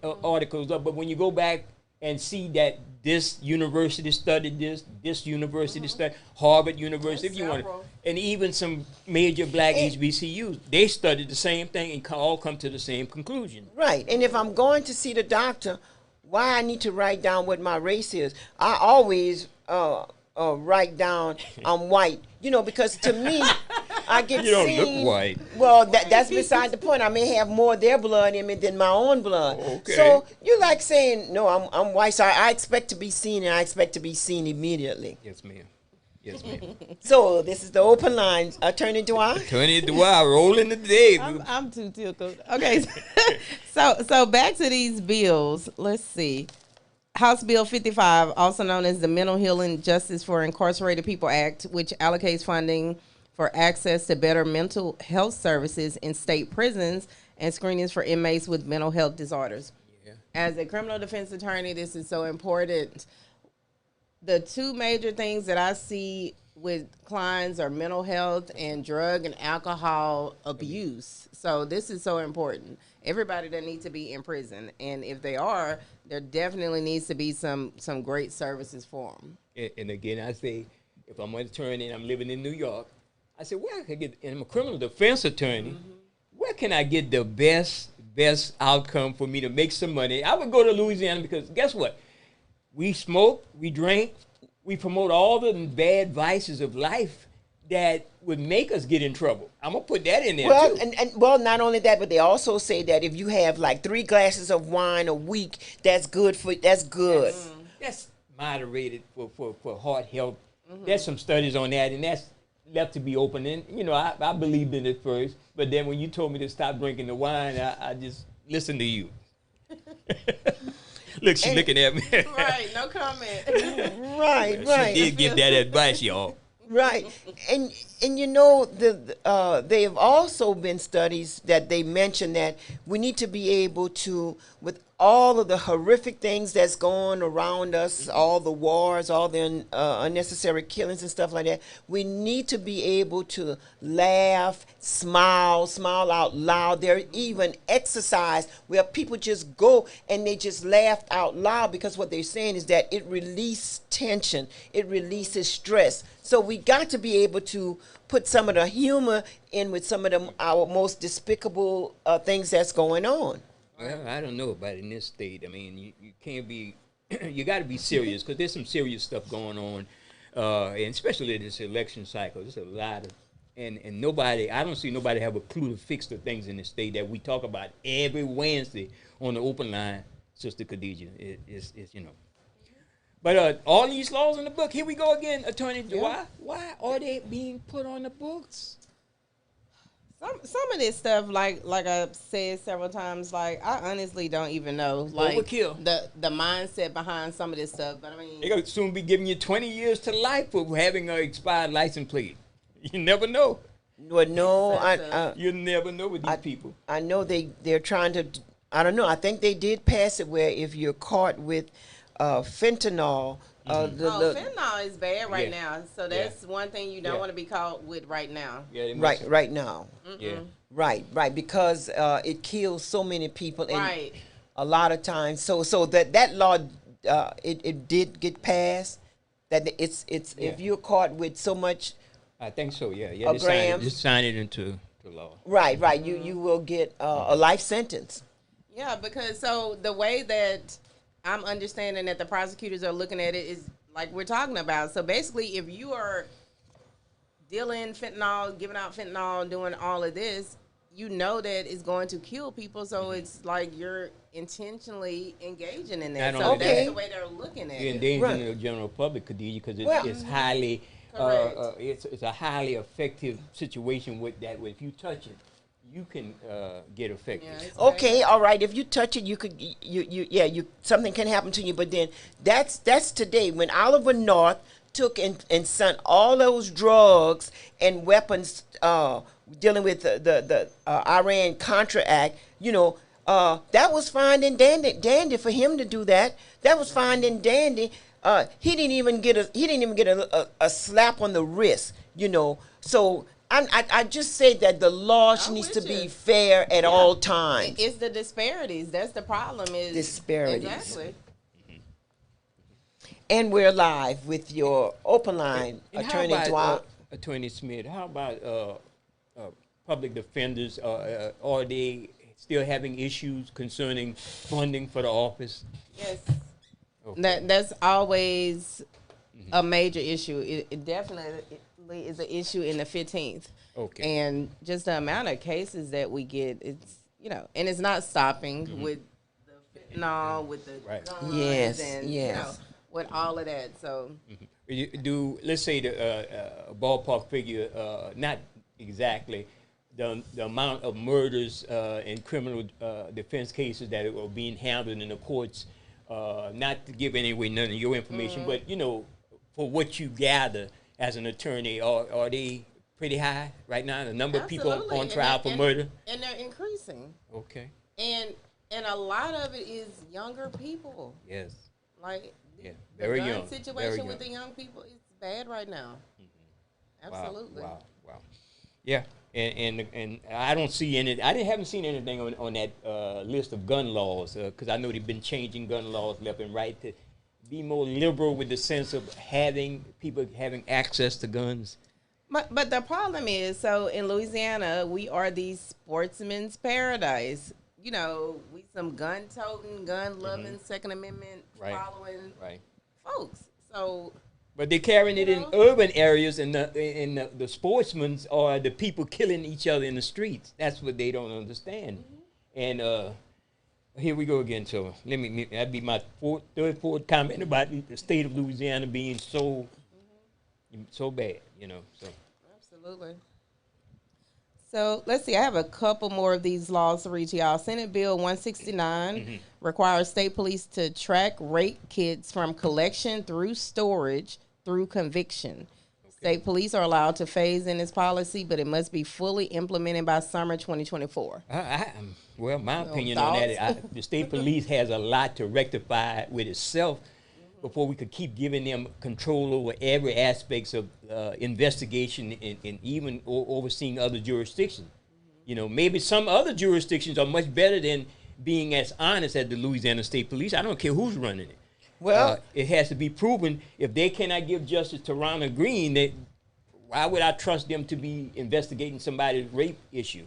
articles up. But when you go back and see that this university studied this university studied, Harvard University, if you want to, and even some major black HBCUs, they studied the same thing and all come to the same conclusion. Right. And if I'm going to see the doctor, why I need to write down what my race is? I always write down I'm white, you know, because to me, I get you don't look white. Well, that's beside the point. I may have more of their blood in me than my own blood. Okay. So you like saying, no, I'm white, so I expect to be seen, and I expect to be seen immediately. Yes, ma'am. Yes, ma'am. So this is the open line. Attorney Dwyer. Attorney Dwyer, rolling the day. I'm too tickled. Okay, so back to these bills. Let's see. House Bill 55, also known as the Mental Healing Justice for Incarcerated People Act, which allocates funding for access to better mental health services in state prisons and screenings for inmates with mental health disorders. Yeah. As a criminal defense attorney, this is so important. The two major things that I see with clients are mental health and drug and alcohol abuse. So this is so important. Everybody that needs to be in prison, and if they are, there definitely needs to be some great services for them. And again, I say, if I'm an attorney and I'm living in New York, I said, where I can get, and I'm a criminal defense attorney, where can I get the best outcome for me to make some money? I would go to Louisiana because guess what? We smoke, we drink, we promote all the bad vices of life that would make us get in trouble. I'm gonna put that in there too. And not only that, but they also say that if you have like 3 glasses of wine a week, that's good. That's moderated for heart health. There's some studies on that, and that's left to be open. And you know, I believed in it first, but then when you told me to stop drinking the wine, I just listened to you. Look, she's looking at me. Right, no comment. Right. She did give that advice, y'all. Right, and you know they have also been studies that they mention that we need to be able to, with all of the horrific things that's going around us, all the wars, all the unnecessary killings and stuff like that, we need to be able to laugh, smile out loud. There even exercise where people just go and they just laugh out loud because what they're saying is that it releases tension, it releases stress. So we got to be able to put some of the humor in with some of our most despicable things that's going on. Well, I don't know about in this state. I mean, you can't be, you got to be serious because there's some serious stuff going on, and especially this election cycle. There's a lot of, and nobody, I don't see nobody have a clue to fix the things in the state that we talk about every Wednesday on the open line, Sister Khadijah. It's you know. But all these laws in the book, here we go again, Attorney. Yeah. Why are they being put on the books? Some of this stuff, like I've said several times, like I honestly don't even know, like overkill. The mindset behind some of this stuff. But I mean, they're gonna soon be giving you 20 years to life for having an expired license plate. You never know. Well, no, you never know with these people. I know they're trying to. I don't know. I think they did pass it where if you're caught with fentanyl, Fentanyl is bad right Yeah. now. So that's one thing you don't want to be caught with right now. Yeah, right now. Yeah. Right, because it kills so many people, and Right. a lot of times. So that law, it did get passed. That it's if you're caught with so much, I think so. Yeah. A gram. Just sign it into the law. right, you will get a life sentence. Yeah, because so the way that I'm understanding that the prosecutors are looking at it is like we're talking about. So basically, if you are dealing fentanyl, giving out fentanyl, doing all of this, you know that it's going to kill people. So it's like you're intentionally engaging in that. Not So only that's that, the way they're looking at you're it. endangering the general public, Khadija, because it's highly, it's a highly effective situation with that. If you touch it, you can get affected. Okay, all right. If you touch it, you could you something can happen to you. But then that's today when Oliver North took and sent all those drugs and weapons dealing with the Iran Contra Act. That was fine and dandy for him to do that. That was fine and dandy. He didn't even get a slap on the wrist. So. I just say that the law needs to be fair at all times. It's the disparities. That's the problem. Is disparities. Exactly. And we're live with your open line, And Attorney how about, Dwight. Attorney Smith, how about public defenders? Are they still having issues concerning funding for the office? Yes. Okay. That's always a major issue. It definitely is an issue in the 15th. Okay. And just the amount of cases that we get, it's, and it's not stopping with the fentanyl, with the guns, Yes, and, yes. with all of that. So, Let's say the ballpark figure, not exactly, the amount of murders and criminal defense cases that are being handled in the courts, not to give away none of your information, but, for what you gather as an attorney, are they pretty high right now? The number of people on trial for murder? And they're increasing. Okay. And a lot of it is younger people. Yes. Like, very the gun young. situation Very with young. the young people is bad right now. Absolutely. Wow. Yeah, and I don't see any. Haven't seen anything on that list of gun laws because I know they've been changing gun laws left and right to be more liberal with the sense of people having access to guns. But the problem is, so in Louisiana, we are the sportsman's paradise. We some gun-toting, gun-loving, Second Amendment following folks. So, but they're carrying it in urban areas, and the sportsmen are the people killing each other in the streets. That's what they don't understand. And here we go again. So that'd be my fourth comment about the state of Louisiana being so bad. So. Absolutely. So let's see. I have a couple more of these laws to read to y'all. Senate Bill 169 requires state police to track rape kits from collection through storage through conviction. State police are allowed to phase in this policy, but it must be fully implemented by summer 2024. Well, my opinion on that, the state police has a lot to rectify with itself before we could keep giving them control over every aspects of investigation and even overseeing other jurisdictions. Maybe some other jurisdictions are much better than being as honest as the Louisiana State Police. I don't care who's running it. Well, it has to be proven. If they cannot give justice to Ronald Green, why would I trust them to be investigating somebody's rape issue?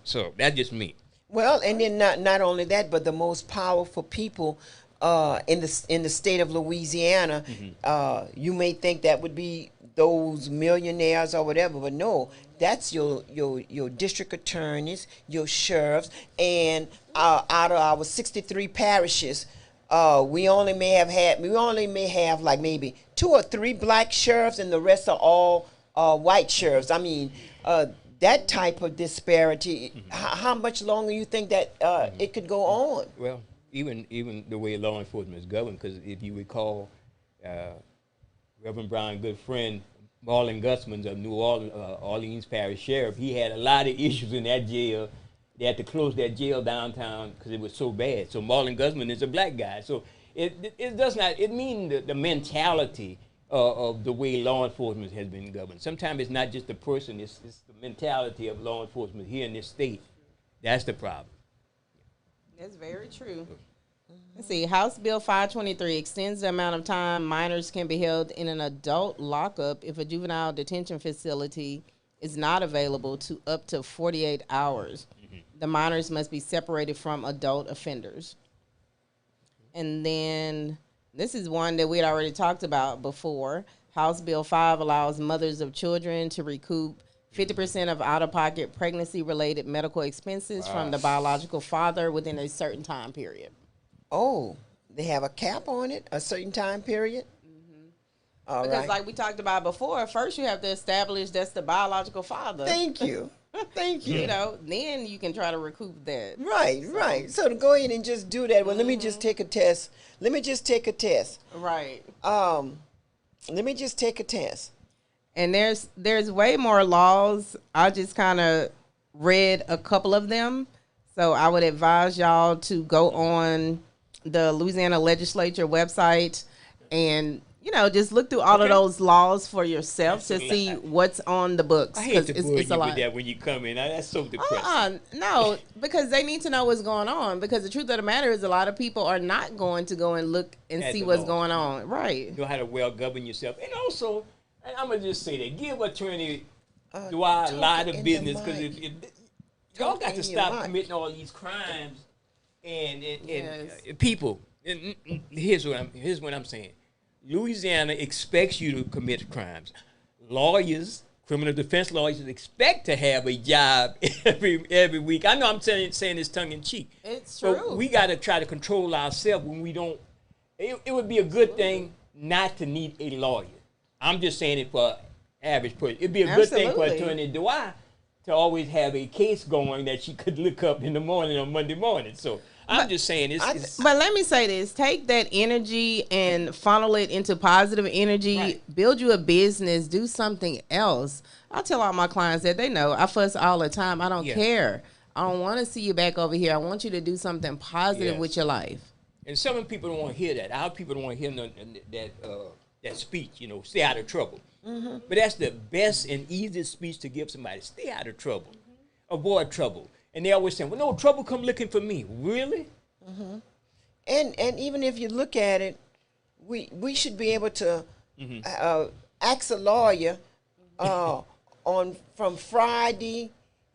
So that's just me. Well, and then not only that, but the most powerful people in the state of Louisiana, you may think that would be those millionaires or whatever, but no, that's your district attorneys, your sheriffs, and out of our 63 parishes, we only may have like maybe 2 or 3 black sheriffs, and the rest are all white sheriffs. I mean, that type of disparity. How much longer you think that it could go on? Well, even the way law enforcement is governed, because if you recall, Reverend Brown, good friend, Marlon Gusman of New Orleans Parish Sheriff, he had a lot of issues in that jail. They had to close that jail downtown because it was so bad. So Marlon Gusman is a black guy. So It does not. It means the mentality of the way law enforcement has been governed. Sometimes it's not just the person; it's the mentality of law enforcement here in this state. That's the problem. That's very true. Let's see. House Bill 523 extends the amount of time minors can be held in an adult lockup if a juvenile detention facility is not available to up to 48 hours. The minors must be separated from adult offenders. And then this is one that we had already talked about before. House Bill 5 allows mothers of children to recoup 50% of out-of-pocket pregnancy-related medical expenses from the biological father within a certain time period. Oh, they have a cap on it, a certain time period? All Because right. like we talked about before, first you have to establish that's the biological father. Thank you. Thank you. You know, then you can try to recoup that. Right. So to go ahead and just do that, well, let me just take a test. Let me just take a test. Right. Let me just take a test. And there's way more laws. I just kind of read a couple of them. So I would advise y'all to go on the Louisiana Legislature website and, you know, just look through all of those laws for yourself to see what's on the books. I hate to bore you it's a lot. with that when you come in. That's so depressing. No, because they need to know what's going on. Because the truth of the matter is a lot of people are not going to go and look and At see the what's law. going on. Right. Know how to well govern yourself. And also, and I'm going to just say that, give Attorney Dwyer a lot of business, because y'all got to stop committing all these crimes and people. And here's what I'm saying. Louisiana expects you to commit crimes. Lawyers, criminal defense lawyers, expect to have a job every week. I know I'm saying this tongue in cheek. It's true. But we got to try to control ourselves when we don't. It would be a good thing not to need a lawyer. I'm just saying it for average person. It'd be a good thing for Attorney Dwyer to always have a case going that she could look up in the morning on Monday morning. So I'm just saying it's But let me say this. Take that energy and funnel it into positive energy. Right. Build you a business. Do something else. I tell all my clients that they know. I fuss all the time. I don't care. I don't want to see you back over here. I want you to do something positive with your life. And some people don't want to hear that. Our people don't want to hear that speech, you know, stay out of trouble. Mm-hmm. But that's the best and easiest speech to give somebody. Stay out of trouble. Avoid trouble. And they always say, well, no, trouble come looking for me. Really? Mm-hmm. And even if you look at it, we should be able to ask a lawyer on from Friday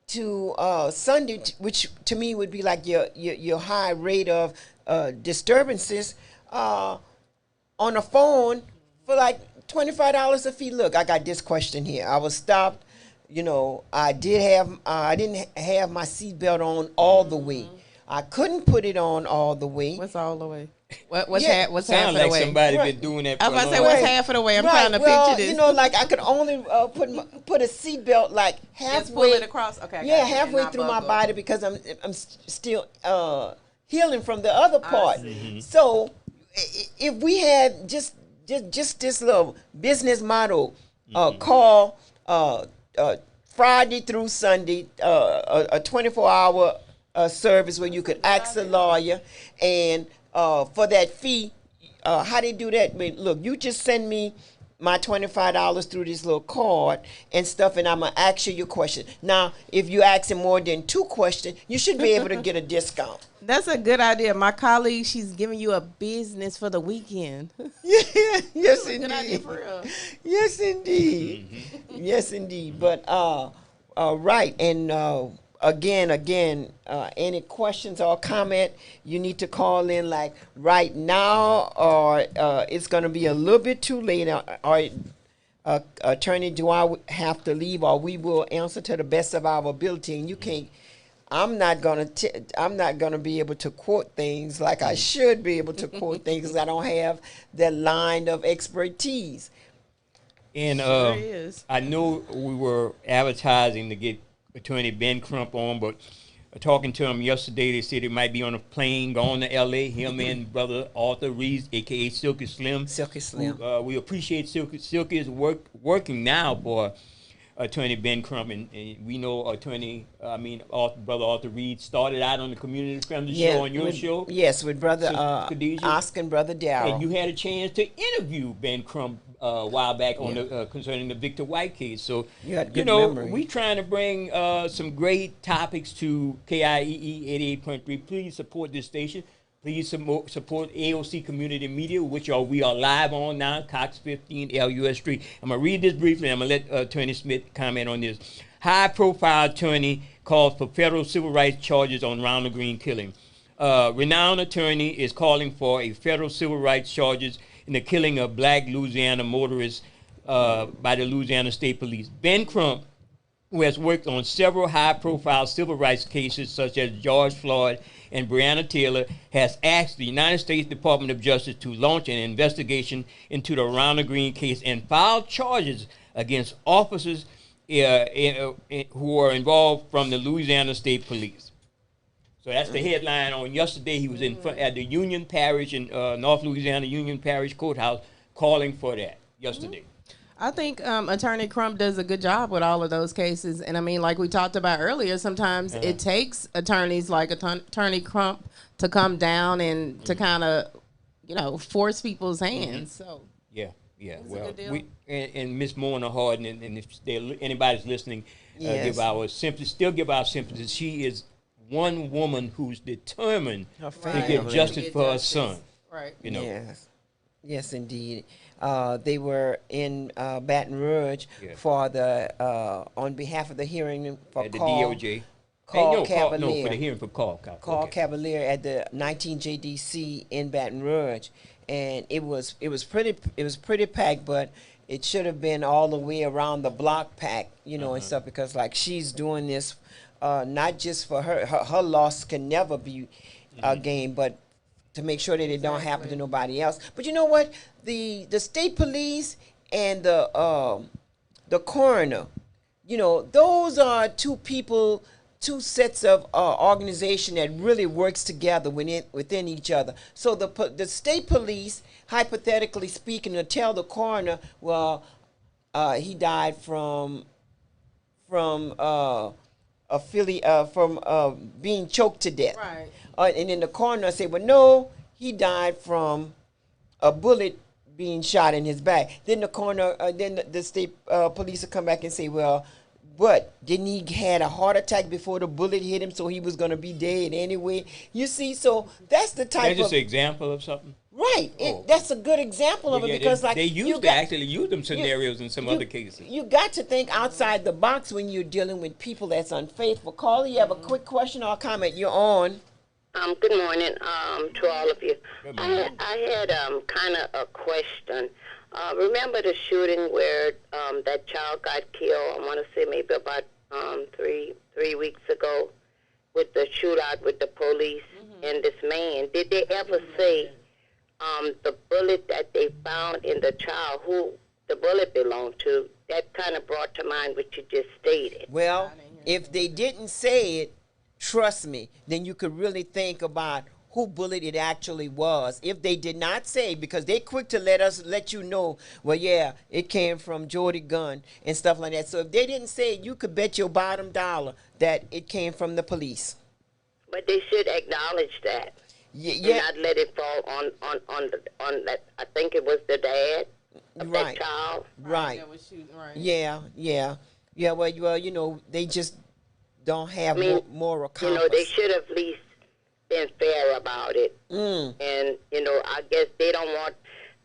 to Sunday, which to me would be like your high rate of disturbances on the phone for like $25 a fee. Look, I got this question here. I was stopped. You know, I didn't have my seatbelt on all the way. I couldn't put it on all the way. What's all the way? What's Yeah. half of the way? Sound like somebody been doing that for I was about to say, a long what's time. half of the way? I'm Right, trying to well, picture this. You know, like I could only put a seatbelt like halfway. Just pull it across? Okay, I got Yeah, you. And halfway not through my buckle. body because I'm still healing from the other part. see. So if we had just this little business model, call Friday through Sunday, a 24-hour service where you could ask a lawyer, and for that fee, how they do that? I mean, look, you just send me my $25 through this little card and stuff, and I'm gonna ask you your question. Now, if you asking more than 2 questions, you should be able to get a discount. That's a good idea. My colleague, she's giving you a business for the weekend. Yes, That's a indeed. good idea for real. Yes, indeed. Yes, indeed. But right, and again, any questions or comment, you need to call in like right now, or it's going to be a little bit too late. Or Attorney, do I have to leave, or we will answer to the best of our ability? And you can't. I'm not gonna be able to quote things like I should be able to quote things because I don't have that line of expertise. And Sure is. I know we were advertising to get Attorney Ben Crump on, but talking to him yesterday, they said he might be on a plane going to L.A., him and brother Arthur Reeves, a.k.a. Silky Slim. Silky Slim. We appreciate Silky. Silky is working now for Attorney Ben Crump, and we know Brother Arthur Reed started out on the Community Friendly show on your show. Yes, with Brother Khadijah. Oscar and Brother Darrell. And you had a chance to interview Ben Crump a while back on the concerning the Victor White case. So you had good memory. We trying to bring some great topics to KIEE 88.3. Please support this station. Please support AOC Community Media, which we are live on now, Cox 15 LUS Street. I'm going to read this briefly. I'm going to let Attorney Smith comment on this. High-profile attorney calls for federal civil rights charges on Ronald Green killing. Renowned attorney is calling for a federal civil rights charges in the killing of black Louisiana motorists by the Louisiana State Police. Ben Crump, who has worked on several high-profile civil rights cases such as George Floyd and Breonna Taylor, has asked the United States Department of Justice to launch an investigation into the Ronald Green case and file charges against officers who are involved from the Louisiana State Police. So that's the headline on yesterday. He was in front at the Union Parish in North Louisiana Union Parish Courthouse calling for that yesterday. I think Attorney Crump does a good job with all of those cases. And I mean, like we talked about earlier, sometimes it takes attorneys like Attorney Crump to come down and to kind of, force people's hands. So yeah. Well, we and Miss Mona Harden, and if anybody's listening, give our sympathy. She is one woman who's determined to get justice for her son. Right. Yes, indeed. They were in Baton Rouge for the on behalf of the hearing for the Carl, DOJ. Carl Cavalier. For the hearing for Carl. Carl Cavalier at the 19 JDC in Baton Rouge, and it was pretty packed, but it should have been all the way around the block packed, and stuff, because like she's doing this not just for her loss can never be gained, but to make sure that it don't happen to nobody else. But you know what? The state police and the coroner, those are two sets of organization that really works together within each other. So the state police, hypothetically speaking, to tell the coroner, well, he died from being choked to death. Right. And then the coroner say, well, no, he died from a bullet being shot in his back. Then the coroner, then the state police will come back and say, well, what? Didn't he had a heart attack before the bullet hit him, so he was going to be dead anyway? You see, so that's the type That's just an example of something? Right. That's a good example of it, because they actually use them scenarios in some other cases. You got to think outside the box when you're dealing with people that's unfaithful. Carla, you have a quick question or comment? You're on. Good morning to all of you. I had kind of a question. Remember the shooting where that child got killed? I want to say maybe about 3 weeks ago, with the shootout with the police and this man. Did they ever say the bullet that they found in the child, who the bullet belonged to? That kind of brought to mind what you just stated. Well, if they didn't say it, trust me, then you could really think about who bullet it actually was. If they did not say, because they quick to let you know, well, yeah, it came from Jordy Gunn and stuff like that. So if they didn't say it, you could bet your bottom dollar that it came from the police. But they should acknowledge that. And not let it fall on that. I think it was the dad of that child. Right. Yeah. Well, they just don't have moral compass. They should have at least been fair about it. And, I guess they don't want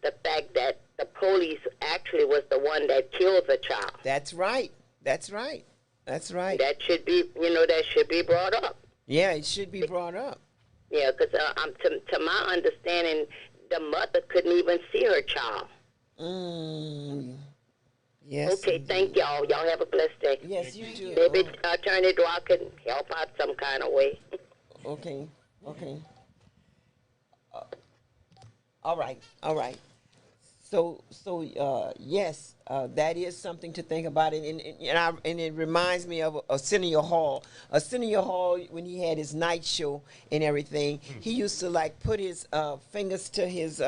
the fact that the police actually was the one that killed the child. That's right. That should be brought up. Yeah, it should be brought up. Yeah, because to my understanding, the mother couldn't even see her child. Yes. Okay, thank y'all. Y'all have a blessed day. Yes, you do. Maybe Attorney Dwyer can help out some kind of way. Okay. All right. So yes, that is something to think about, and it reminds me of Arsenio Hall. Arsenio Hall, when he had his night show and everything, he used to put his fingers to his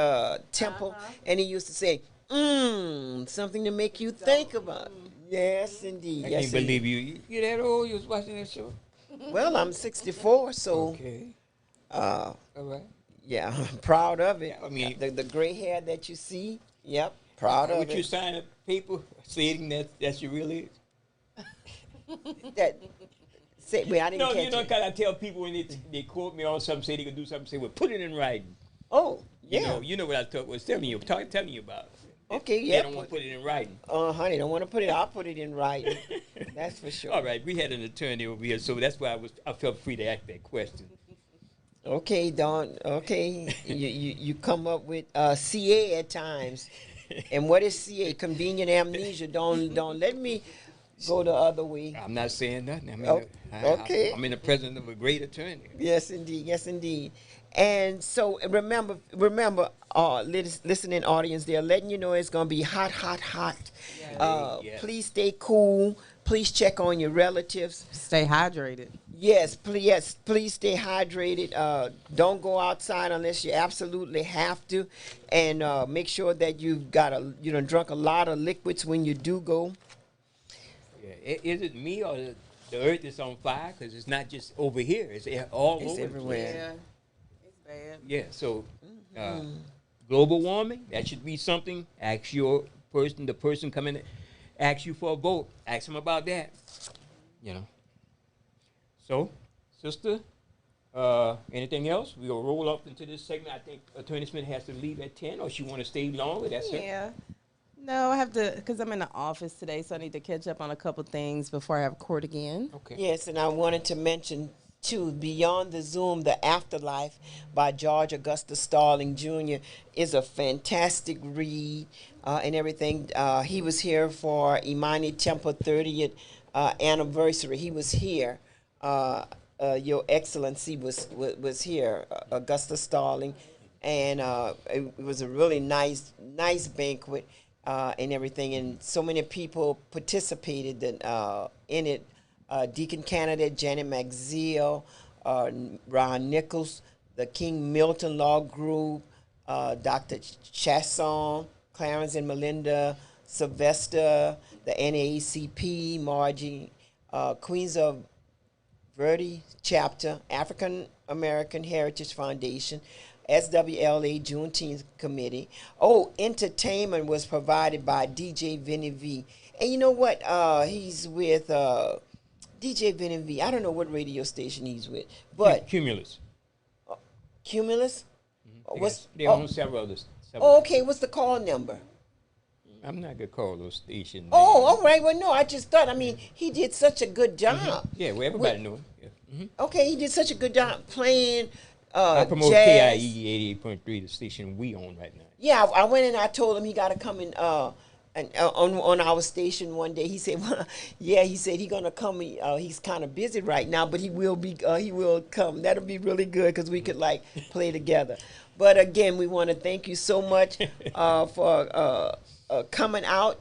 temple, and he used to say, something to make you think about. Yes, indeed. I yes, can't believe indeed. you that old. You was watching that show. Well, I'm 64, so. Okay. All right. Yeah, I'm proud of it. I mean, the gray hair that you see. Yep, proud of would it. you sign a paper stating that's your real age? That. Say, wait, I didn't No, catch you know, it. because I tell people when they quote me on something, say they can do something, say, well, put it in writing. Oh, yeah. You know what I was telling you about. Okay, yeah. They don't want to put it in writing. Honey, don't want to put it. I'll put it in writing. That's for sure. All right, we had an attorney over here, so that's why I felt free to ask that question. Okay, Don. Okay, you come up with CA at times, and what is CA? Convenient amnesia. Don't let me go the other way. I'm not saying nothing. I mean, okay. I'm in the presence of a great attorney. Yes, indeed. Yes, indeed. And so remember, listening audience, they're letting you know it's going to be hot. Yes. Please stay cool. Please check on your relatives. Stay hydrated. Yes, please stay hydrated. Don't go outside unless you absolutely have to, and make sure that you've got drunk a lot of liquids when you do go. Yeah. Is it me or the earth is on fire? Because it's not just over here; it's all over. Everywhere. Yeah, it's bad. Yeah. So, global warming, that should be something. Ask your person, the person coming to ask you for a vote. Ask them about that. You know. So, sister, anything else? We'll roll up into this segment. I think Attorney Smith has to leave at 10, or she want to stay longer. That's it. Yeah. No, I have to, because I'm in the office today, so I need to catch up on a couple things before I have court again. Okay. Yes, and I wanted to mention, too, Beyond the Zoom, The Afterlife by George Augustus Starling Jr. is a fantastic read and everything. He was here for Imani Temple 30th anniversary. He was here. Your Excellency was here, Augustus Starling, and it was a really nice banquet. And everything, and so many people participated in it. Deacon candidate Janet McZeal, Ron Nichols, the King Milton Law Group, Dr. Chasson, Clarence and Melinda, Sylvester, the NAACP, Margie, Queens of Verde Chapter, African American Heritage Foundation, SWLA Juneteenth Committee. Oh, entertainment was provided by DJ Vinny V. And you know what? He's with DJ Vinny V. I don't know what radio station he's with, but Cumulus. Cumulus. They own several others. Okay. What's the call number? I'm not gonna call those stations. Oh, all right. Well, no, I just thought. I mean, he did such a good job. Yeah, well, everybody knew him. Yeah. Okay, he did such a good job playing. I promote jazz. KIE 88.3, the station we own right now. Yeah, I went and I told him he got to come in on our station one day. He said, well, yeah, he said he's gonna come. He's kind of busy right now, but he will be. He will come. That'll be really good because we could like play together. But again, we want to thank you so much for coming out,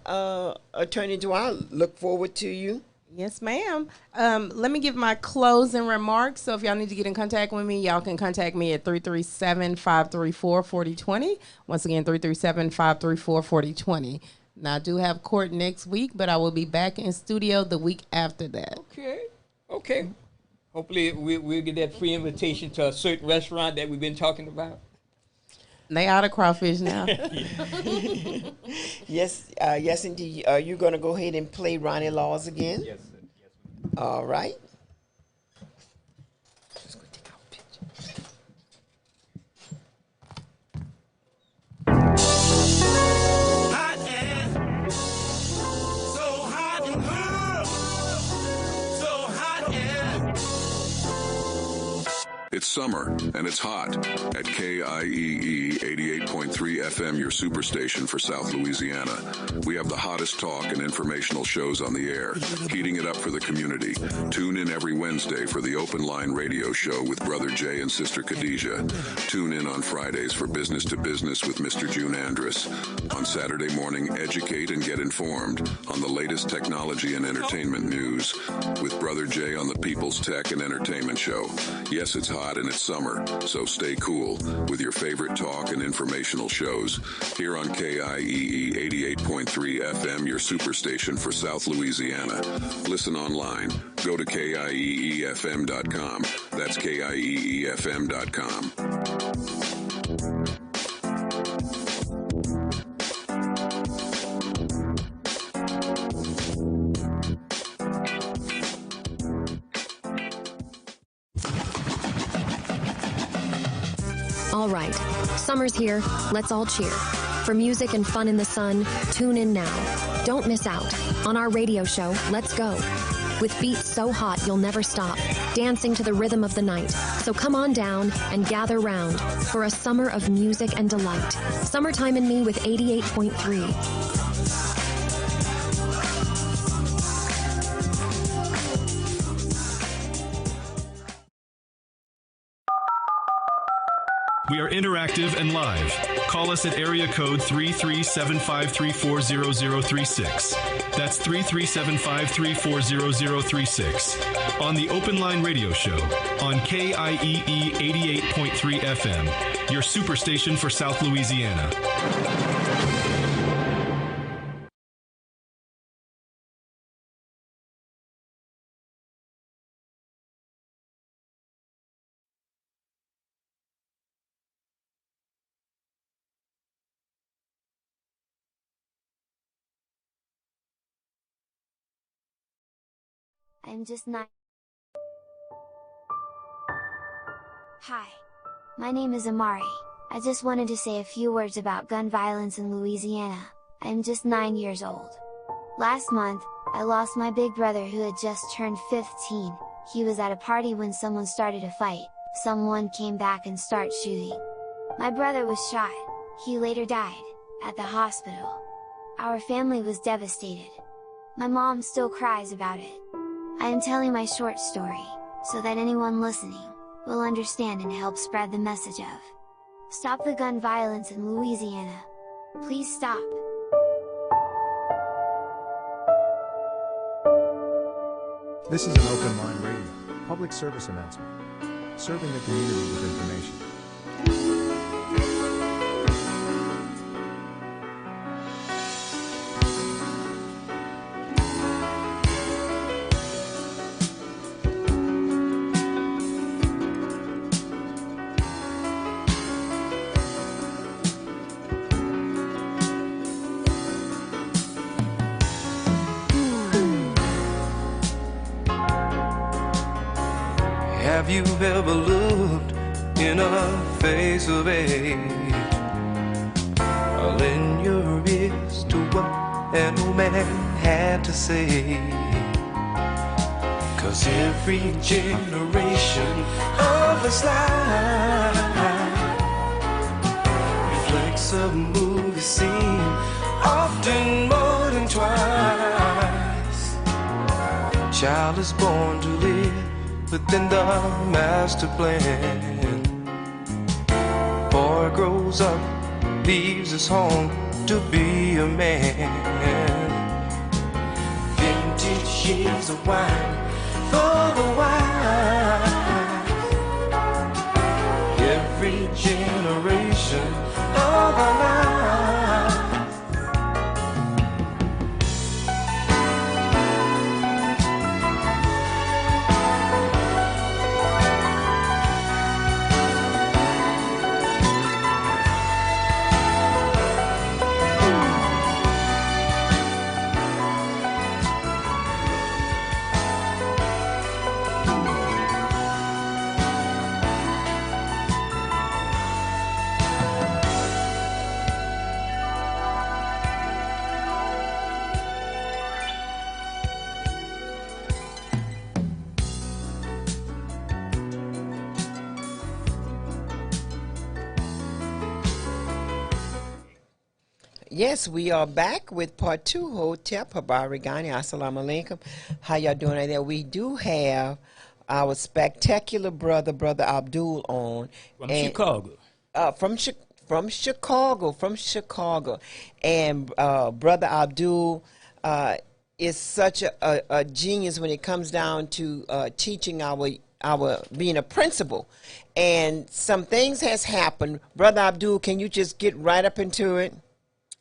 Attorney Dwyer. Look forward to you. Yes, ma'am. Let me give my closing remarks. So if y'all need to get in contact with me, y'all can contact me at 337-534-4020. Once again, 337-534-4020. Now, I do have court next week, but I will be back in studio the week after that. Okay. Hopefully we'll get that free invitation to a certain restaurant that we've been talking about. They out of crawfish now. Yes, yes, indeed. Are you going to go ahead and play Ronnie Laws again? Yes, sir. All right. It's summer, and it's hot at KIEE 88.3 FM, your superstation for South Louisiana. We have the hottest talk and informational shows on the air, heating it up for the community. Tune in every Wednesday for the Open Line Radio Show with Brother Jay and Sister Khadijah. Tune in on Fridays for Business to Business with Mr. June Andrus. On Saturday morning, educate and get informed on the latest technology and entertainment news with Brother Jay on the People's Tech and Entertainment Show. Yes, it's hot and it's summer, so stay cool with your favorite talk and informational shows here on KIEE 88.3 FM, your superstation for South Louisiana. Listen online. Go to KIEEFM.com. That's KIEEFM.com. All right, summer's here. Let's all cheer. For music and fun in the sun, tune in now. Don't miss out on our radio show, Let's Go. With beats so hot you'll never stop, dancing to the rhythm of the night. So come on down and gather round for a summer of music and delight. Summertime in Me with 88.3. We are interactive and live. Call us at area code 337-534-0036. That's 337-534-0036. On the Open Line Radio Show on KIEE 88.3 FM, your superstation for South Louisiana. I'm just not. Hi. My name is Amari. I just wanted to say a few words about gun violence in Louisiana. I'm just 9 years old. Last month, I lost my big brother who had just turned 15. He was at a party when someone started a fight. Someone came back and started shooting. My brother was shot. He later died at the hospital. Our family was devastated. My mom still cries about it. I am telling my short story, so that anyone listening will understand and help spread the message of stop the gun violence in Louisiana. Please stop. This is an Open Line Radio, public service announcement, serving the community with information. Have you ever looked in a face of age? I'll lend your ears to what an old man had to say. 'Cause every generation of his life reflects a movie scene, often more than twice. Child is born to live within the master plan. Boy grows up, leaves his home to be a man. Vintage years of wine for the wine. Every generation of our life. Yes, we are back with part two, Hotep Habarigani. Assalamu alaikum. How y'all doing right there? We do have our spectacular brother, Brother Abdul, on. From Chicago. From Chicago. And Brother Abdul is such a genius when it comes down to teaching our being a principal, and some things has happened. Brother Abdul, can you just get right up into it?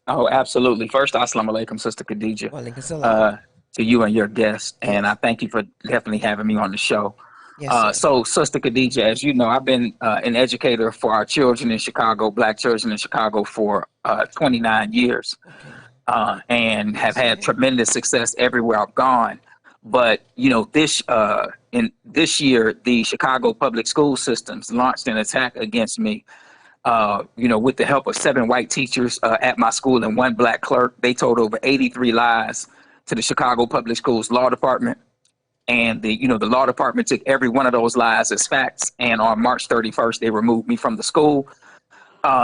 Oh, absolutely. First, assalamu alaikum, Sister Khadija, Walaikum salam. to you and your guests, and I thank you for definitely having me on the show. Yes, sir. So, Sister Khadija, as you know, I've been an educator for our children in Chicago, Black children in Chicago, for 29 years, and have had tremendous success everywhere I've gone. But this year, the Chicago public school systems launched an attack against me. With the help of 7 white teachers at my school and 1 black clerk. They told over 83 lies to the Chicago Public Schools Law Department. And the law department took every one of those lies as facts. And on March 31st, they removed me from the school.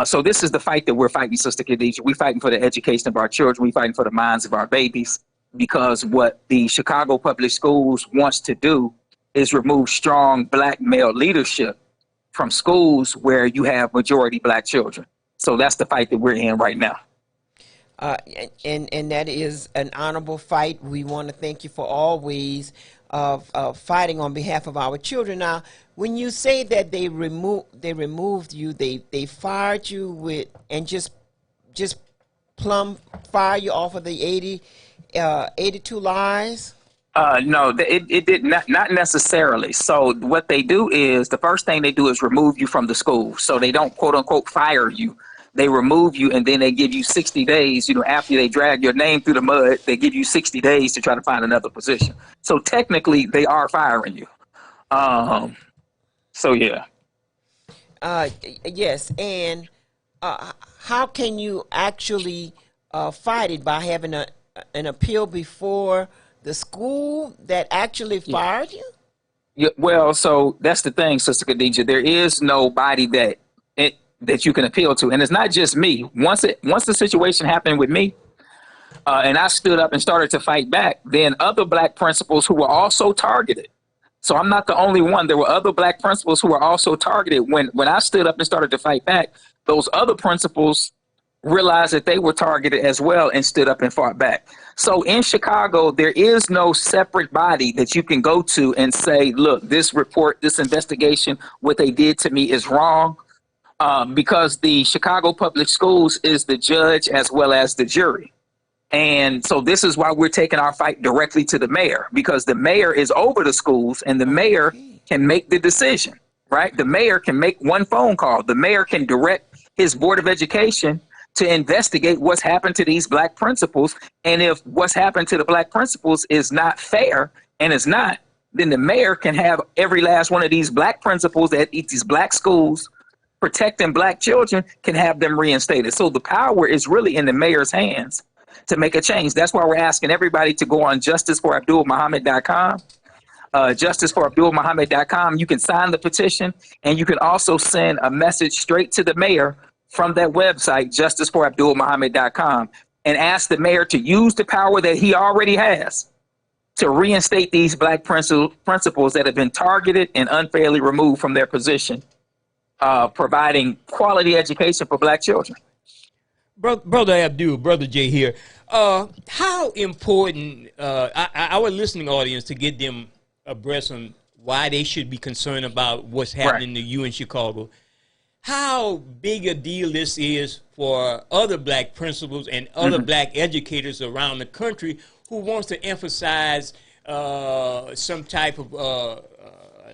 So this is the fight that we're fighting, Sister Khadija. We're fighting for the education of our children. We're fighting for the minds of our babies. Because what the Chicago Public Schools wants to do is remove strong black male leadership from schools where you have majority black children. So that's the fight that we're in right now. And that is an honorable fight. We want to thank you for always fighting on behalf of our children. Now, when you say that they removed you, they fired you with and just plumb fire you off of the 82 lies? No, it did not necessarily. So what they do is the first thing they do is remove you from the school. So they don't quote unquote fire you. They remove you, and then they give you 60 days. After they drag your name through the mud, they give you 60 days to try to find another position. So technically, they are firing you. So yeah. Yes, and how can you actually fight it? By having an appeal before the school that actually fired you? Yeah, well, so that's the thing, Sister Khadija. There is nobody that you can appeal to, and it's not just me. Once the situation happened with me, and I stood up and started to fight back, then other black principals who were also targeted. So I'm not the only one. There were other black principals who were also targeted. When I stood up and started to fight back, those other principals realized that they were targeted as well and stood up and fought back. So in Chicago, there is no separate body that you can go to and say, look, this report, this investigation, what they did to me is wrong, because the Chicago Public Schools is the judge as well as the jury. And so this is why we're taking our fight directly to the mayor, because the mayor is over the schools and the mayor can make the decision, right? The mayor can make one phone call. The mayor can direct his Board of Education to investigate what's happened to these black principals. And if what's happened to the black principals is not fair and is not, then the mayor can have every last one of these black principals at these black schools protecting black children, can have them reinstated. So the power is really in the mayor's hands to make a change. That's why we're asking everybody to go on justiceforabdulmuhammad.com. Justiceforabdulmuhammad.com. You can sign the petition, and you can also send a message straight to the mayor from that website, justiceforabdulmuhammad.com, and ask the mayor to use the power that he already has to reinstate these black principals that have been targeted and unfairly removed from their position, providing quality education for black children. Brother Abdul, Brother Jay here. How important, our listening audience, to get them abreast on why they should be concerned about what's happening to you in Chicago, how big a deal this is for other black principals and other black educators around the country who wants to emphasize some type of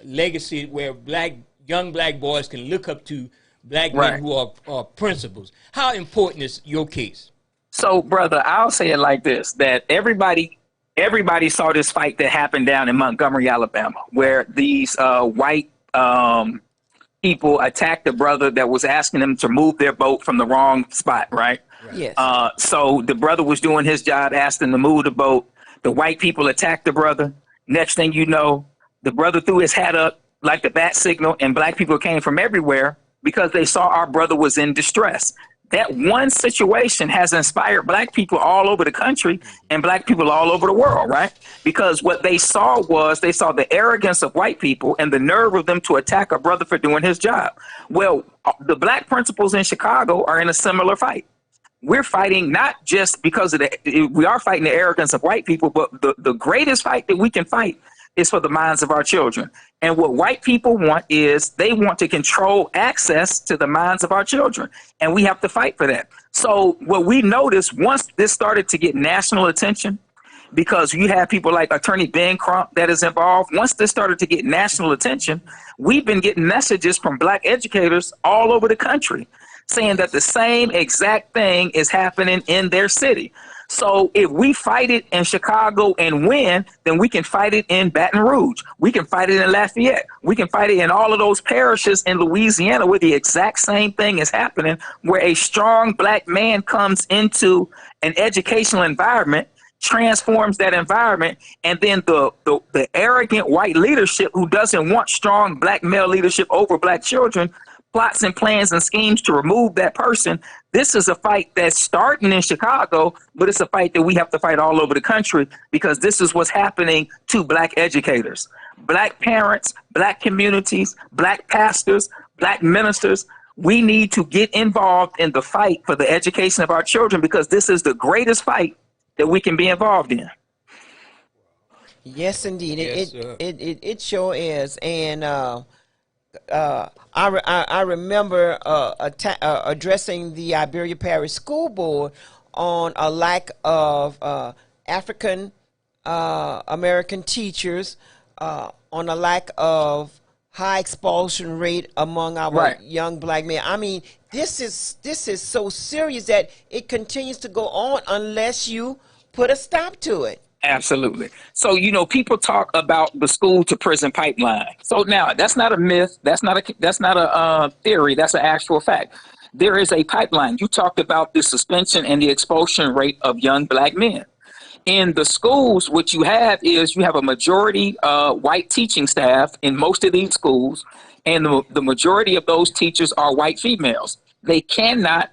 legacy where young black boys can look up to black men who are principals. How important is your case? So, brother, I'll say it like this, that everybody saw this fight that happened down in Montgomery, Alabama, where these white people attacked a brother that was asking them to move their boat from the wrong spot, right? Yes. So the brother was doing his job, asked them to move the boat. The white people attacked the brother. Next thing you know, the brother threw his hat up like the bat signal, and black people came from everywhere because they saw our brother was in distress. That one situation has inspired black people all over the country and black people all over the world, right? Because what they saw was they saw the arrogance of white people and the nerve of them to attack a brother for doing his job. Well, the black principals in Chicago are in a similar fight. We're fighting not just because of we are fighting the arrogance of white people, but the greatest fight that we can fight is for the minds of our children. And what white people want is they want to control access to the minds of our children. And we have to fight for that. So what we noticed once this started to get national attention, because you have people like Attorney Ben Crump that is involved. Once this started to get national attention, we've been getting messages from black educators all over the country saying that the same exact thing is happening in their city. So if we fight it in Chicago and win, then we can fight it in Baton Rouge. We can fight it in Lafayette. We can fight it in all of those parishes in Louisiana where the exact same thing is happening, where a strong black man comes into an educational environment, transforms that environment, and then the arrogant white leadership who doesn't want strong black male leadership over black children plots and plans and schemes to remove that person. This is a fight that's starting in Chicago, but it's a fight that we have to fight all over the country, because this is what's happening to black educators, black parents, black communities, black pastors, black ministers. We need to get involved in the fight for the education of our children, because this is the greatest fight that we can be involved in. Yes, indeed. Yes, it sure is. And I remember addressing the Iberia Parish School Board on a lack of African American teachers, on a lack of high expulsion rate among our young black men. I mean, this is so serious that it continues to go on unless you put a stop to it. Absolutely. So, people talk about the school to prison pipeline. So now that's not a myth. That's not a theory. That's an actual fact. There is a pipeline. You talked about the suspension and the expulsion rate of young black men. In the schools, what you have is you have a majority white teaching staff in most of these schools, and the majority of those teachers are white females. They cannot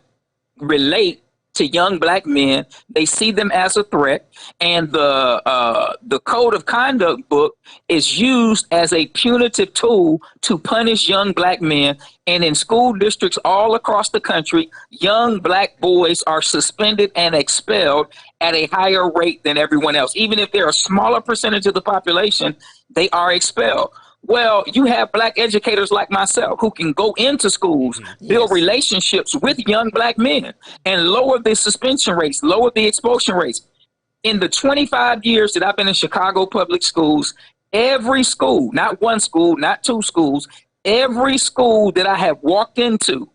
relate to young black men. They see them as a threat, and the code of conduct book is used as a punitive tool to punish young black men. And in school districts all across the country, young black boys are suspended and expelled at a higher rate than everyone else. Even if they're a smaller percentage of the population, they are expelled. Well, you have black educators like myself who can go into schools, build relationships with young black men, and lower the suspension rates, lower the expulsion rates. In the 25 years that I've been in Chicago public schools, every school, not one school, not two schools, every school that I have walked into,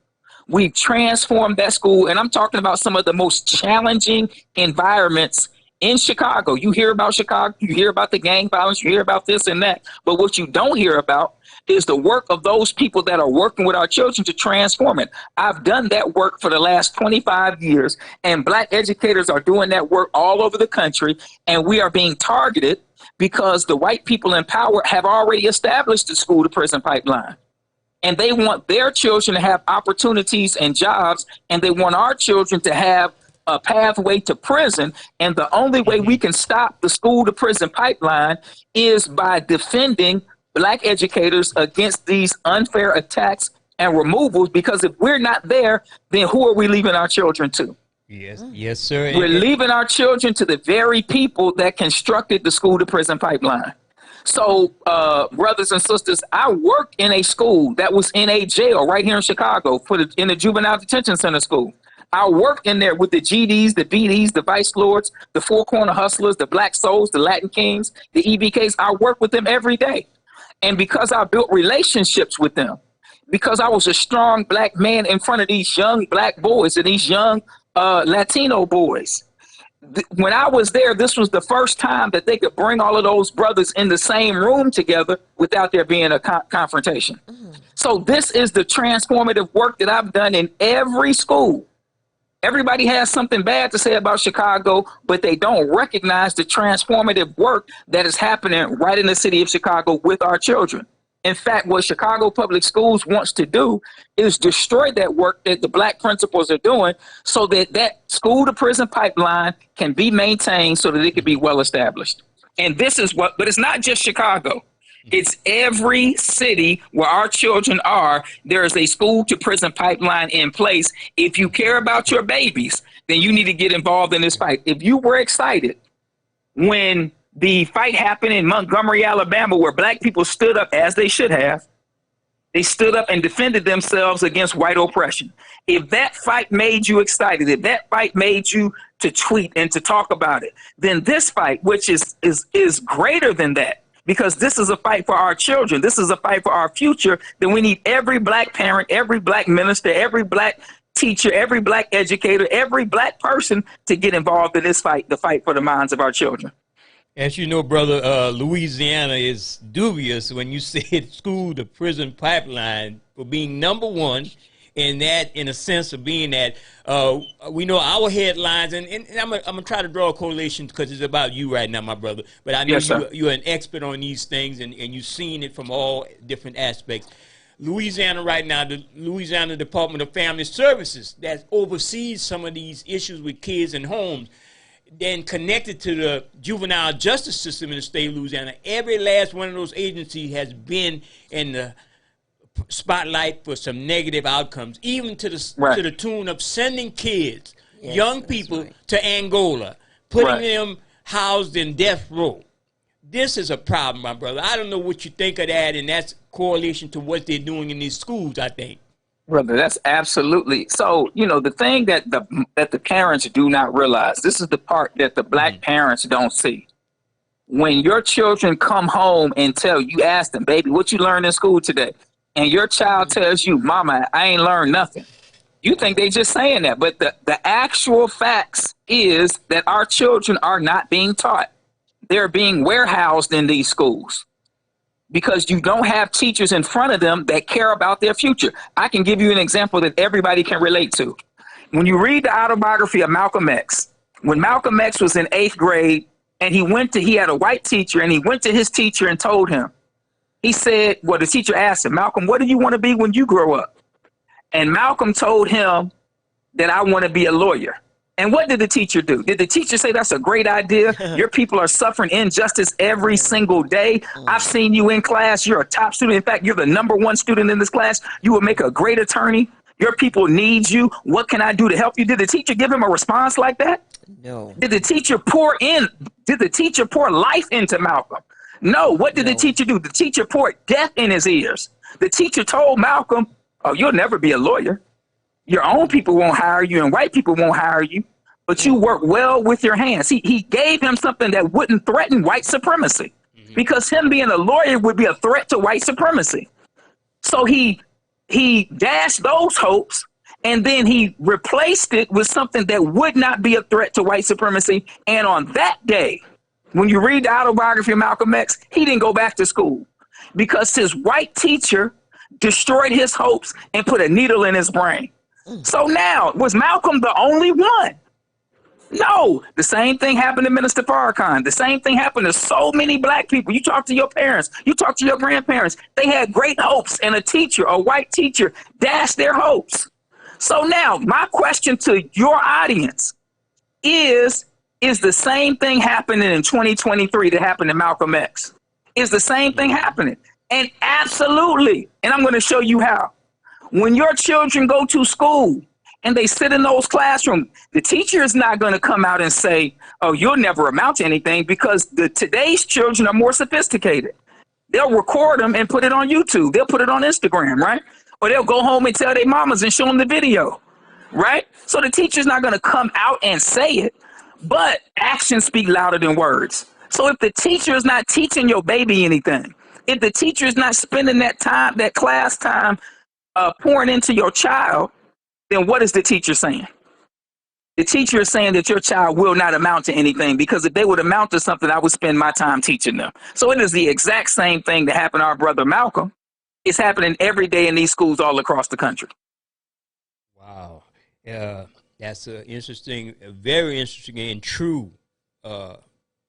we've transformed that school. And I'm talking about some of the most challenging environments in Chicago. You hear about Chicago, you hear about the gang violence, you hear about this and that. But what you don't hear about is the work of those people that are working with our children to transform it. I've done that work for the last 25 years, and black educators are doing that work all over the country. And we are being targeted because the white people in power have already established the school to prison pipeline. And they want their children to have opportunities and jobs, and they want our children to have a pathway to prison. And the only way we can stop the school to prison pipeline is by defending black educators against these unfair attacks and removals, because if we're not there, then who are we leaving our children to? Yes, sir. We're leaving our children to the very people that constructed the school to prison pipeline. So, brothers and sisters, I worked in a school that was in a jail right here in Chicago in the juvenile detention center school. I worked in there with the GDs, the BDs, the Vice Lords, the Four Corner Hustlers, the Black Souls, the Latin Kings, the EBKs. I worked with them every day. And because I built relationships with them, because I was a strong black man in front of these young black boys and these young Latino boys, when I was there, this was the first time that they could bring all of those brothers in the same room together without there being a confrontation. So this is the transformative work that I've done in every school. Everybody has something bad to say about Chicago, but they don't recognize the transformative work that is happening right in the city of Chicago with our children. In fact, what Chicago Public Schools wants to do is destroy that work that the black principals are doing so that that school to prison pipeline can be maintained so that it can be well established. And this is what, but it's not just Chicago. It's every city where our children are. There is a school to prison pipeline in place. If you care about your babies, then you need to get involved in this fight. If you were excited when the fight happened in Montgomery, Alabama, where black people stood up, as they should have. They stood up and defended themselves against white oppression. If that fight made you excited, if that fight made you to tweet and to talk about it, then this fight, which is greater than that, because this is a fight for our children, this is a fight for our future, then we need every black parent, every black minister, every black teacher, every black educator, every black person to get involved in this fight, the fight for the minds of our children. As you know, brother, Louisiana is dubious when you said school to prison pipeline for being number one in that, in a sense of being that. We know our headlines, and I'm gonna try to draw a correlation because it's about you right now, my brother. But I know Yes, sir. you're an expert on these things, and you've seen it from all different aspects. Louisiana right now, the Louisiana Department of Family Services that oversees some of these issues with kids and homes, then connected to the juvenile justice system in the state of Louisiana. Every last one of those agencies has been in the spotlight for some negative outcomes, even to the tune of sending kids, young people, to Angola, putting them housed in death row. This is a problem, my brother. I don't know what you think of that, and that's correlation to what they're doing in these schools, I think. Brother, that's absolutely. So, you know, the thing that the parents do not realize, this is the part that the black parents don't see. When your children come home and tell you, ask them, baby, what you learned in school today? And your child tells you, mama, I ain't learned nothing. You think they just saying that. But the actual facts is that our children are not being taught. They're being warehoused in these schools, because you don't have teachers in front of them that care about their future. I can give you an example that everybody can relate to. When you read the autobiography of Malcolm X, when Malcolm X was in 8th grade and he had a white teacher, and he went to his teacher and told him, he said, well, the teacher asked him, Malcolm, what do you want to be when you grow up? And Malcolm told him that I want to be a lawyer. And what did the teacher do? Did the teacher say that's a great idea? Your people are suffering injustice every single day. I've seen you in class. You're a top student. In fact, you're the #1 student in this class. You will make a great attorney. Your people need you. What can I do to help you? Did the teacher give him a response like that? No. Did the teacher pour life into Malcolm? No. What did the teacher do? The teacher poured death in his ears. The teacher told Malcolm, oh, you'll never be a lawyer. Your own people won't hire you, and white people won't hire you, but you work well with your hands. He gave him something that wouldn't threaten white supremacy, because him being a lawyer would be a threat to white supremacy. So he dashed those hopes, and then he replaced it with something that would not be a threat to white supremacy. And on that day, when you read the autobiography of Malcolm X, he didn't go back to school because his white teacher destroyed his hopes and put a needle in his brain. So now, was Malcolm the only one? No. The same thing happened to Minister Farrakhan. The same thing happened to so many black people. You talk to your parents, you talk to your grandparents. They had great hopes, and a teacher, a white teacher, dashed their hopes. So now, my question to your audience is the same thing happening in 2023 that happened to Malcolm X? Is the same thing happening? And absolutely. And I'm going to show you how. When your children go to school and they sit in those classrooms, the teacher is not going to come out and say, oh, you'll never amount to anything, because today's children are more sophisticated. They'll record them and put it on YouTube. They'll put it on Instagram, right? Or they'll go home and tell their mamas and show them the video, right? So the teacher's not going to come out and say it, but actions speak louder than words. So if the teacher is not teaching your baby anything, if the teacher is not spending that time, that class time, pouring into your child, then what is the teacher saying? The teacher is saying that your child will not amount to anything, because if they would amount to something, I would spend my time teaching them. So it is the exact same thing that happened to our brother Malcolm. It's happening every day in these schools all across the country. Wow. That's an interesting, very interesting and true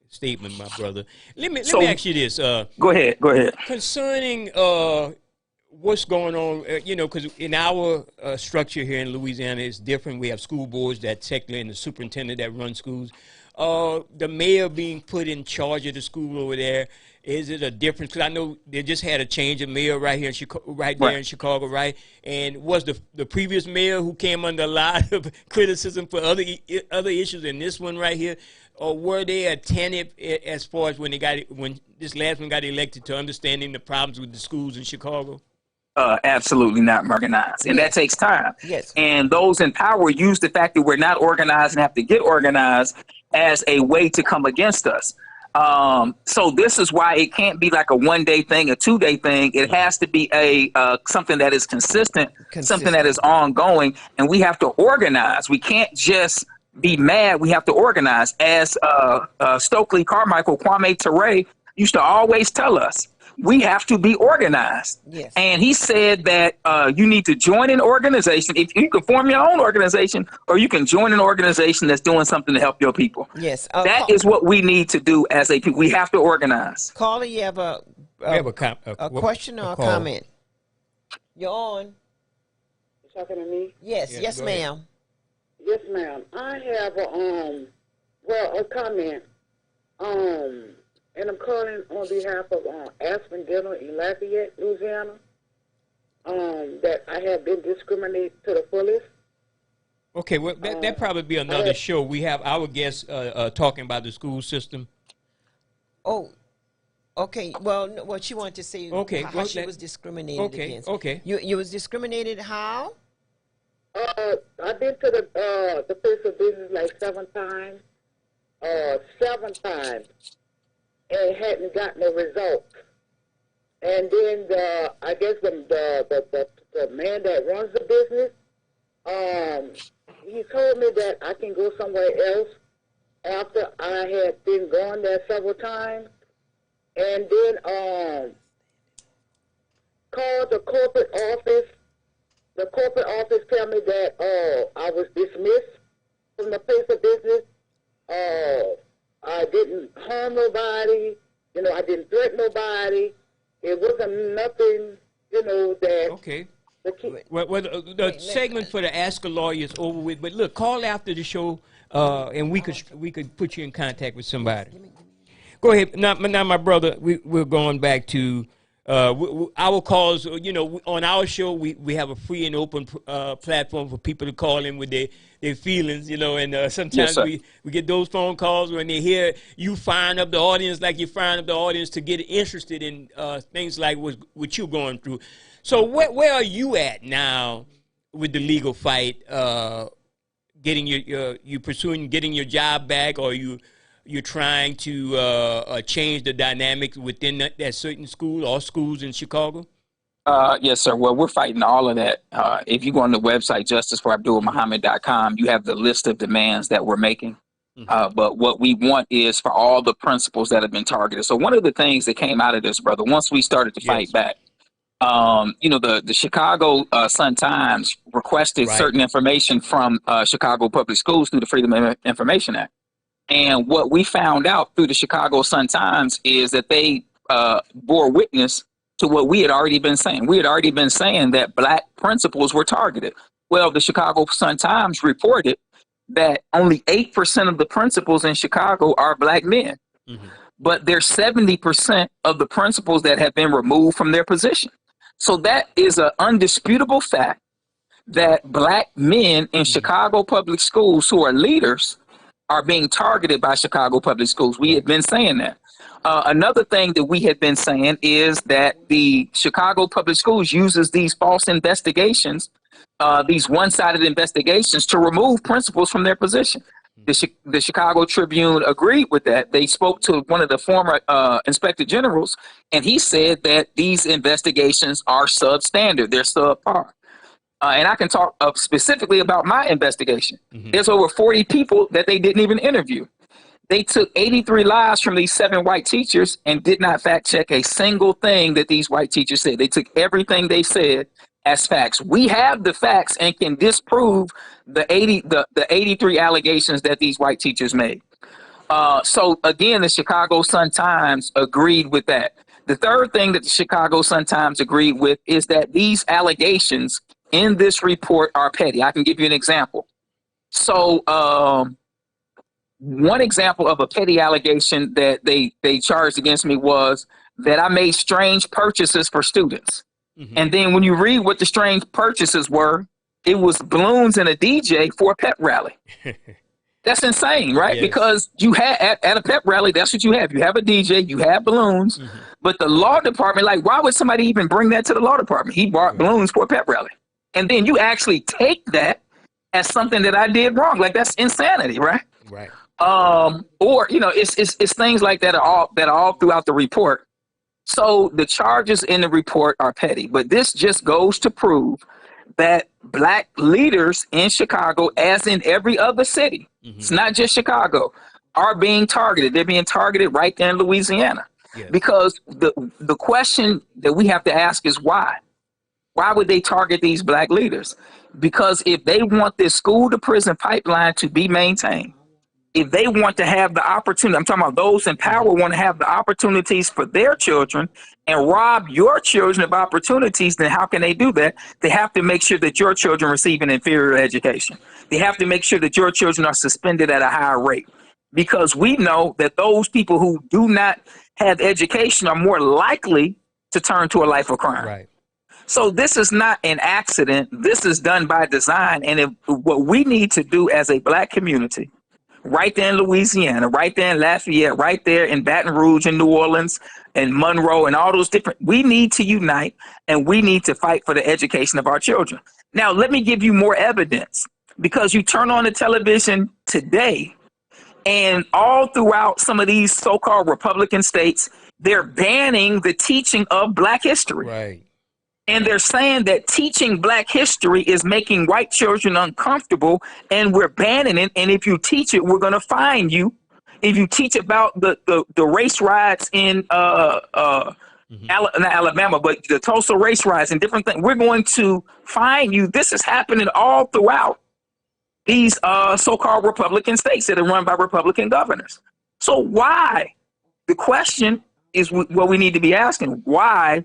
statement, my brother. Let me ask you this. Go ahead. Concerning what's going on, because in our structure here in Louisiana, it's different. We have school boards that technically, and the superintendent that runs schools. The mayor being put in charge of the school over there, is it a difference? Because I know they just had a change of mayor right here in Chicago, in Chicago, right? And was the previous mayor who came under a lot of criticism for other issues, and this one right here, or were they attentive as far as when this last one got elected to understanding the problems with the schools in Chicago? Absolutely not organized. And that takes time. Yes. And those in power use the fact that we're not organized and have to get organized as a way to come against us. So this is why it can't be like a 1-day thing, a 2-day thing. It has to be something that is consistent, something that is ongoing, and we have to organize. We can't just be mad. We have to organize. As Stokely Carmichael, Kwame Ture used to always tell us, we have to be organized. Yes. And he said that you need to join an organization. If you can form your own organization, or you can join an organization that's doing something to help your people. Yes. That is what we need to do as a people. We have to organize. Caller, you have a question or a comment? You're on. You talking to me? Yes. Yes, ma'am. Yes, ma'am. I have a comment. And I'm calling on behalf of Aspen Dental in Lafayette, Louisiana, that I have been discriminated to the fullest. Okay, well, that probably be another show. We have our guests talking about the school system. Oh, okay. Well, what she wanted to say, how she was discriminated against. Okay. You was discriminated how? I've been to the place of business like 7 times. 7 times. And hadn't gotten a result. And then I guess the man that runs the business, he told me that I can go somewhere else after I had been gone there several times. And then called the corporate office. The corporate office tell me that I was dismissed from the place of business. I didn't harm nobody, I didn't threaten nobody. It wasn't nothing, that... Okay. Well, the segment for the Ask a Lawyer is over with, but look, call after the show, and we could put you in contact with somebody. Go ahead. Now my brother, we're going back to our calls. On our show, we have a free and open platform for people to call in with their feelings, and sometimes we get those phone calls when they hear you firing up the audience like you're firing up the audience to get interested in things like what you're going through. So where are you at now with the legal fight? Getting you pursuing getting your job back, or you're trying to change the dynamics within that certain school or schools in Chicago? Yes, sir. Well, we're fighting all of that. If you go on the website, justiceforabdulmuhammad.com, you have the list of demands that we're making. But what we want is for all the principals that have been targeted. So one of the things that came out of this, brother, once we started to fight back, the Chicago Sun-Times requested certain information from Chicago Public Schools through the Freedom of Information Act. And what we found out through the Chicago Sun-Times is that they bore witness to what we had already been saying. We had already been saying that black principals were targeted. Well, the Chicago Sun-Times reported that only 8% of the principals in Chicago are black men. But there's 70% of the principals that have been removed from their position. So that is an undisputable fact that black men in Chicago public schools who are leaders are being targeted by Chicago public schools. We had been saying that. Another thing that we had been saying is that the Chicago public schools uses these false investigations, these one-sided investigations, to remove principals from their position. The Chicago Tribune agreed with that. They spoke to one of the former inspector generals, and he said that these investigations are substandard. They're subpar. And I can talk specifically about my investigation. There's over 40 people that they didn't even interview. They took 83 lies from these 7 white teachers and did not fact check a single thing that these white teachers said. They took everything they said as facts. We have the facts and can disprove the 83 allegations that these white teachers made. So again, the Chicago Sun-Times agreed with that. The third thing that the Chicago Sun-Times agreed with is that these allegations in this report are petty. I can give you an example. So one example of a petty allegation that they charged against me was that I made strange purchases for students. And then when you read what the strange purchases were, it was balloons and a DJ for a pep rally. That's insane, right? Yes. Because you had at a pep rally, that's what you have. You have a DJ, you have balloons, but the law department, like, why would somebody even bring that to the law department? He bought balloons for a pep rally, and then you actually take that as something that I did wrong. Like, that's insanity, right? Right. Or it's things like that are all throughout the report. So the charges in the report are petty, but this just goes to prove that black leaders in Chicago, as in every other city, it's not just Chicago, are being targeted. They're being targeted right there in Louisiana. Yes. Because the question that we have to ask is why? Why would they target these black leaders? Because if they want this school to prison pipeline to be maintained, if they want to have the opportunity, I'm talking about those in power want to have the opportunities for their children and rob your children of opportunities, then how can they do that? They have to make sure that your children receive an inferior education. They have to make sure that your children are suspended at a higher rate, because we know that those people who do not have education are more likely to turn to a life of crime. Right. So this is not an accident. This is done by design. And what we need to do as a black community, right there in Louisiana, right there in Lafayette, right there in Baton Rouge and New Orleans and Monroe and all those different, we need to unite and we need to fight for the education of our children. Now, let me give you more evidence, because you turn on the television today and all throughout some of these so-called Republican states, they're banning the teaching of black history. Right. And they're saying that teaching black history is making white children uncomfortable, and we're banning it. And if you teach it, we're going to fine you. If you teach about the race riots in not Alabama, but the Tulsa race riots and different things, we're going to fine you. This is happening all throughout these so-called Republican states that are run by Republican governors. So why? The question is what we need to be asking. Why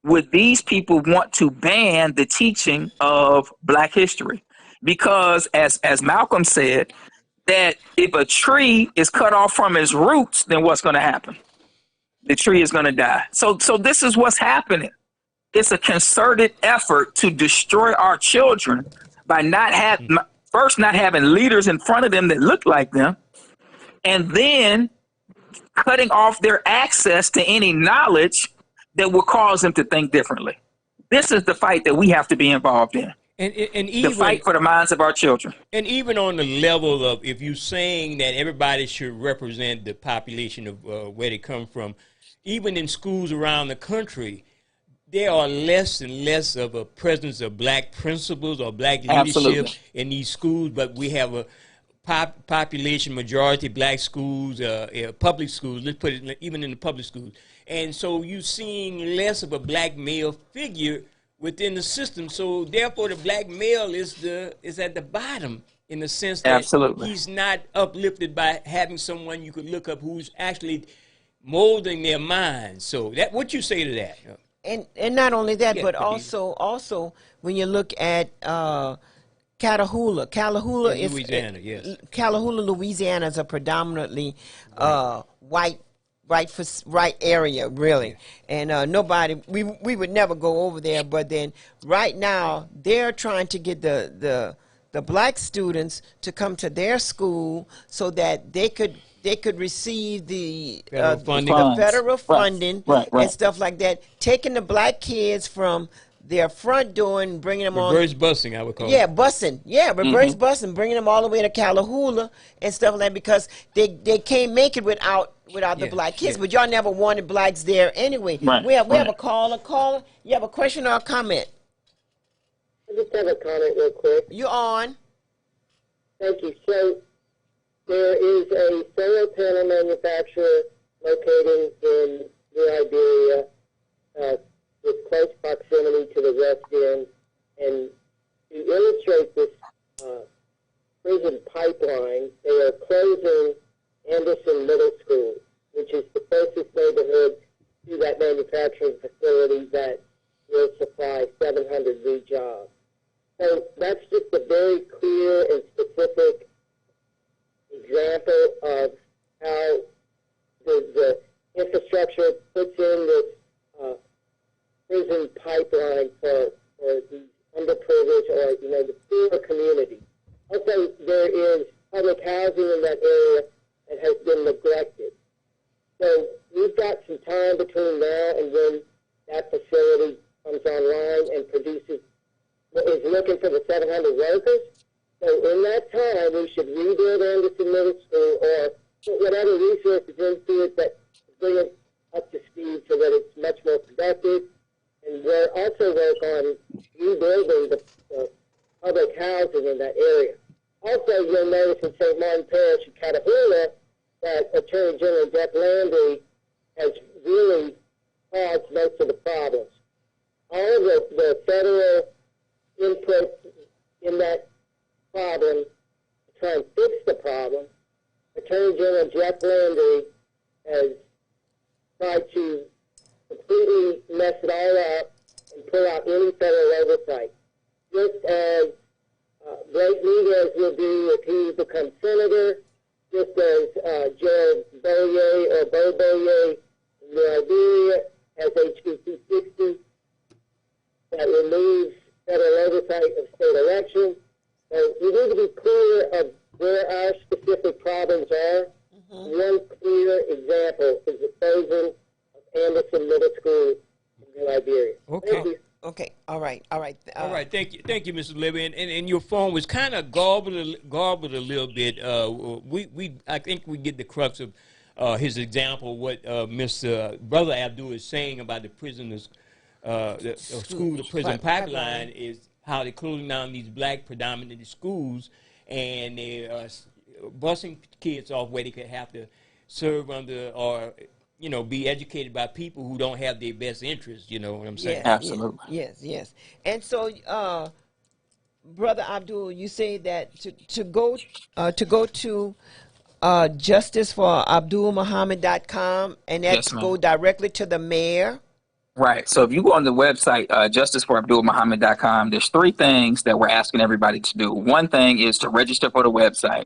would these people want to ban the teaching of black history? Because as Malcolm said, that if a tree is cut off from its roots, then what's going to happen? The tree is going to die. So this is what's happening. It's a concerted effort to destroy our children by not having leaders in front of them that look like them, and then cutting off their access to any knowledge that will cause them to think differently. This is the fight that we have to be involved in. And even, the fight for the minds of our children. And even on the level of, if you're saying that everybody should represent the population of where they come from, even in schools around the country, there are less and less of a presence of black principals or black leadership in these schools, but we have a population majority black schools, public schools, let's put it even in the public schools. And so you're seeing less of a black male figure within the system. So therefore the black male is at the bottom, in the sense that he's not uplifted by having someone you could look up who's actually molding their minds. So that, what you say to that? And not only that, but also when you look at Catahoula is Louisiana, yes. Catahoula, Louisiana is a predominantly white area, really. And nobody, we would never go over there, but then right now they're trying to get the black students to come to their school so that they could receive the federal funding and stuff like that, taking the black kids from their front door and bringing them reverse busing, I would call it. Yeah, busing. Yeah, reverse busing, bringing them all the way to Catahoula and stuff like that, because they can't make it without the black kids. But y'all never wanted blacks there anyway. We have a caller. You have a question or a comment? I just have a comment real quick. You're on. Thank you. So there is a solar panel manufacturer located in New Iberia, with close proximity to the West End. And to illustrate this prison pipeline, they are closing Anderson Middle School, which is the closest neighborhood to that manufacturing facility that will supply 700 new jobs. So that's just a very clear and specific example of how the infrastructure puts in this prison pipeline for the underprivileged or, the poor community. Also, there is public housing time between now and when that facility comes online and produces, is looking for the 700 workers. So in that time, we should rebuild Anderson Middle School or put whatever resources into it that bring it up to speed so that it's much more productive. And we'll also work on rebuilding the public housing in that area. Also, you'll notice in St. Martin Parish in Catahoula that Attorney General Jeff Landry has really caused most of the problems. All of the federal input in that problem to try and fix the problem, Attorney General Jeff Landry has tried to completely mess it all up and pull out any federal oversight. Just as Blake Miguez will do if he becomes senator, just as Jared Boyer or Bo Boyer in Liberia has HB 260 that removes federal oversight of state elections. So we need to be clear of where our specific problems are. One clear example is the closing of Anderson Middle School in Liberia. Okay. Okay. All right. All right. Thank you, Mr. Libby. And your phone was kind of garbled a little bit. I think we get the crux of his example. What Mr. Brother Abdul is saying about the prisoners, the school to prison pipeline is how they're closing down these black predominant schools, and they're busing kids off where they could have to serve under or be educated by people who don't have their best interests. You know what I'm saying? Yes, absolutely. Yes. And so, Brother Abdul, you say that to go to justiceforabdulmuhammad.com and that's go directly to the mayor. Right. So if you go on the website, justiceforabdulmuhammad.com, there's 3 things that we're asking everybody to do. One thing is to register for the website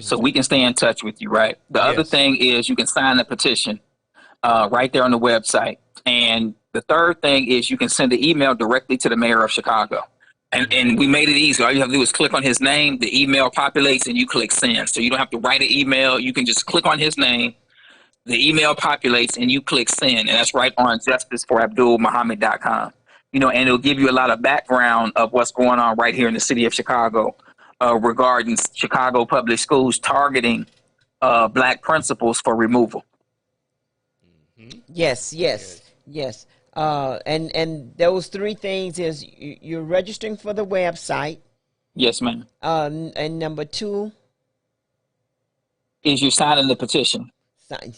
so we can stay in touch with you, right? The other thing is you can sign the petition right there on the website. And the third thing is you can send an email directly to the mayor of Chicago. And we made it easy. All you have to do is click on his name, the email populates, and you click send. So you don't have to write an email. You can just click on his name. The email populates and you click send, and that's right on justiceforabdulmuhammad.com. And it'll give you a lot of background of what's going on right here in the city of Chicago regarding Chicago public schools targeting black principals for removal. Yes. And those 3 things is you're registering for the website. Yes, ma'am. And number 2 is you signing the petition.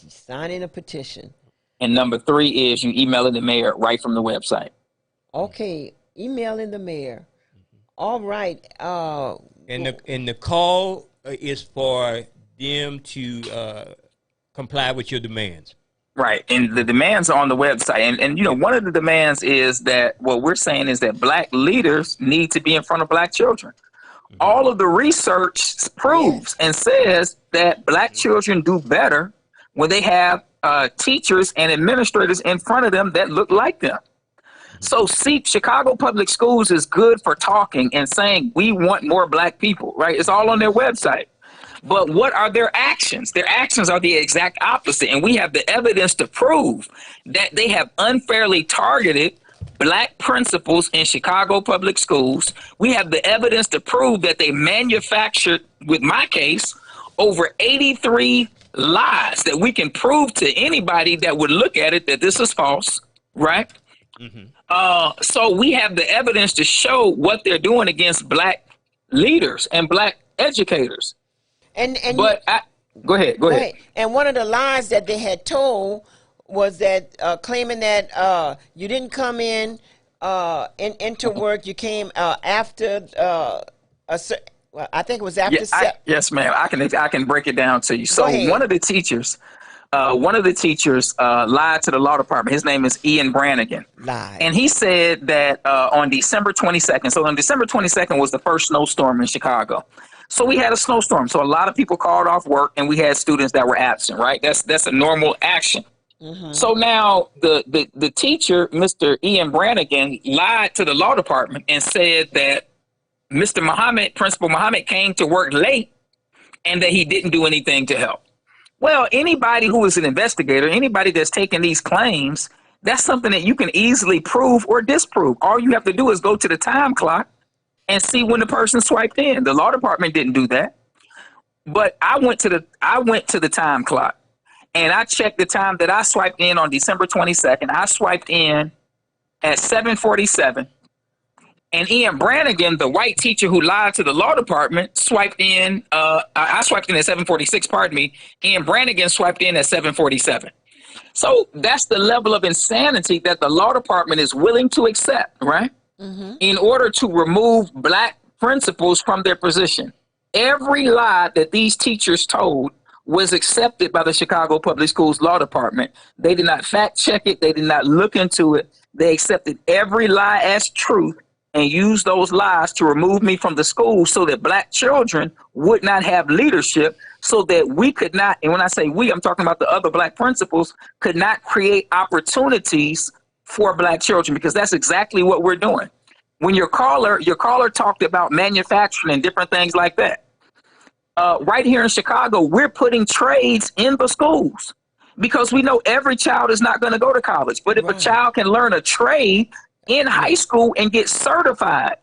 Signing a petition. And number 3 is you emailing the mayor right from the website. Okay, emailing the mayor. All right. And the call is for them to comply with your demands. Right, and the demands are on the website. And one of the demands is that what we're saying is that black leaders need to be in front of black children. All of the research proves and says that black children do better when they have teachers and administrators in front of them that look like them. So Chicago Public Schools is good for talking and saying we want more black people, right? It's all on their website. But what are their actions? Their actions are the exact opposite. And we have the evidence to prove that they have unfairly targeted black principals in Chicago Public Schools. We have the evidence to prove that they manufactured, with my case, over 83 lies that we can prove to anybody that would look at it that this is false, right? So we have the evidence to show what they're doing against black leaders and black educators. Go ahead. And one of the lies that they had told was that claiming that you didn't come into work, you came after I think it was after. Yes, ma'am. I can break it down to you. So one of the teachers lied to the law department. His name is Ian Brannigan. And he said that on December 22nd. So on December 22nd was the first snowstorm in Chicago. So we had a snowstorm. So a lot of people called off work, and we had students that were absent. Right. That's a normal action. So now the teacher, Mr. Ian Brannigan, lied to the law department and said that Mr. Muhammad, Principal Muhammad, came to work late and that he didn't do anything to help. Well, anybody who is an investigator, anybody that's taking these claims, that's something that you can easily prove or disprove. All you have to do is go to the time clock and see when the person swiped in. The law department didn't do that. But I went to the time clock and I checked the time that I swiped in on December 22nd. I swiped in at 7:47. And Ian Brannigan, the white teacher who lied to the law department, swiped in. I swiped in at 7:46. Pardon me. Ian Brannigan swiped in at 7:47. So that's the level of insanity that the law department is willing to accept, right? Mm-hmm. In order to remove black principals from their position. Every lie that these teachers told was accepted by the Chicago Public Schools Law Department. They did not fact check it. They did not look into it. They accepted every lie as truth and used those lies to remove me from the school so that black children would not have leadership, so that we could not, and when I say we, I'm talking about the other black principals, could not create opportunities for black children, because that's exactly what we're doing. When your caller talked about manufacturing and different things like that. Right here in Chicago, we're putting trades in the schools because we know every child is not going to go to college. But if a child can learn a trade in high school and get certified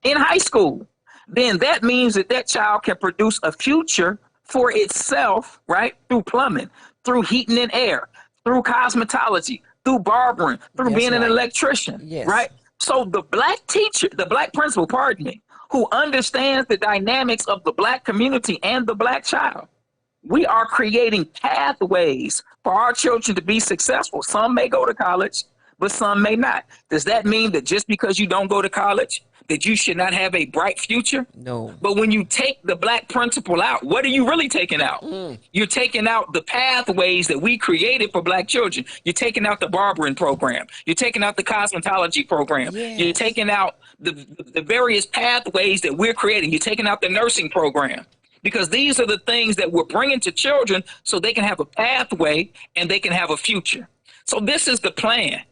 in high school, then that means that that child can produce a future for itself, right? Through plumbing, through heating and air, through cosmetology, through barbering, through being an electrician, right? So the black teacher, the black principal, pardon me, who understands the dynamics of the black community and the black child, we are creating pathways for our children to be successful. Some may go to college, but some may not. Does that mean that just because you don't go to college, that you should not have a bright future? No. But when you take the black principal out, what are you really taking out? You're taking out the pathways that we created for black children. You're taking out the barbering program. You're taking out the cosmetology program. Yes. You're taking out the various pathways that we're creating. You're taking out the nursing program, because these are the things that we're bringing to children so they can have a pathway and they can have a future. So this is the plan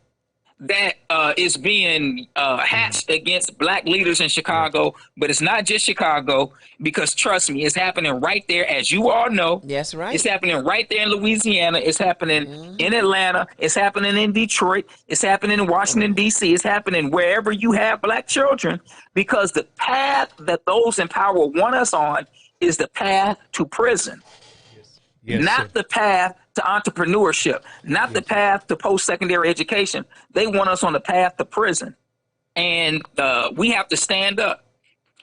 that is being hatched against black leaders in Chicago, but it's not just Chicago, because trust me, it's happening right there, as you all know. That's right. It's happening right there in Louisiana. It's happening in Atlanta. It's happening in Detroit. It's happening in Washington, D.C. It's happening wherever you have black children, because the path that those in power want us on is the path to prison. Yes, not sir. The path to entrepreneurship, not the path to post-secondary education. They want us on the path to prison. And we have to stand up.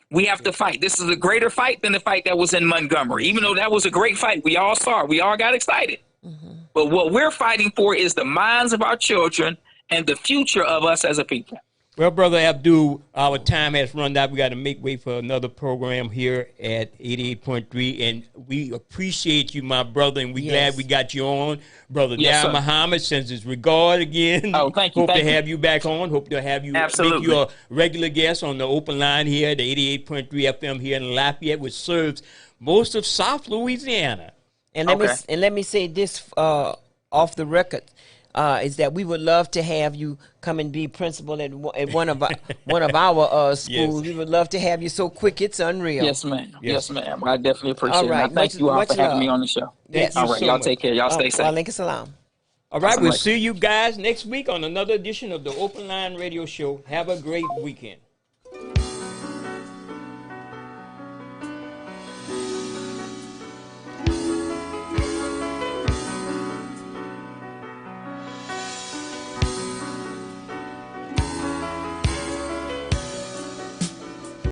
We have to fight. This is a greater fight than the fight that was in Montgomery. Even though that was a great fight, we all saw it. We all got excited. But what we're fighting for is the minds of our children and the future of us as a people. Well, Brother Abdul, our time has run out. We got to make way for another program here at 88.3. And we appreciate you, my brother, and we're glad we got you on. Brother Dal Muhammad sends his regard again. Oh, thank you. Hope to have you back on. Hope to have you make you a regular guest on the open line here, the 88.3 FM here in Lafayette, which serves most of South Louisiana. And let me say this off the record. Is that we would love to have you come and be principal at one of our schools. Yes. We would love to have you so quick it's unreal. Yes, ma'am. Yes, ma'am. I definitely appreciate it. I thank you all for having me on the show. Yes. All right, y'all take care. Y'all stay safe. Walaikum salam. All right, we'll see you guys next week on another edition of the Open Line Radio Show. Have a great weekend.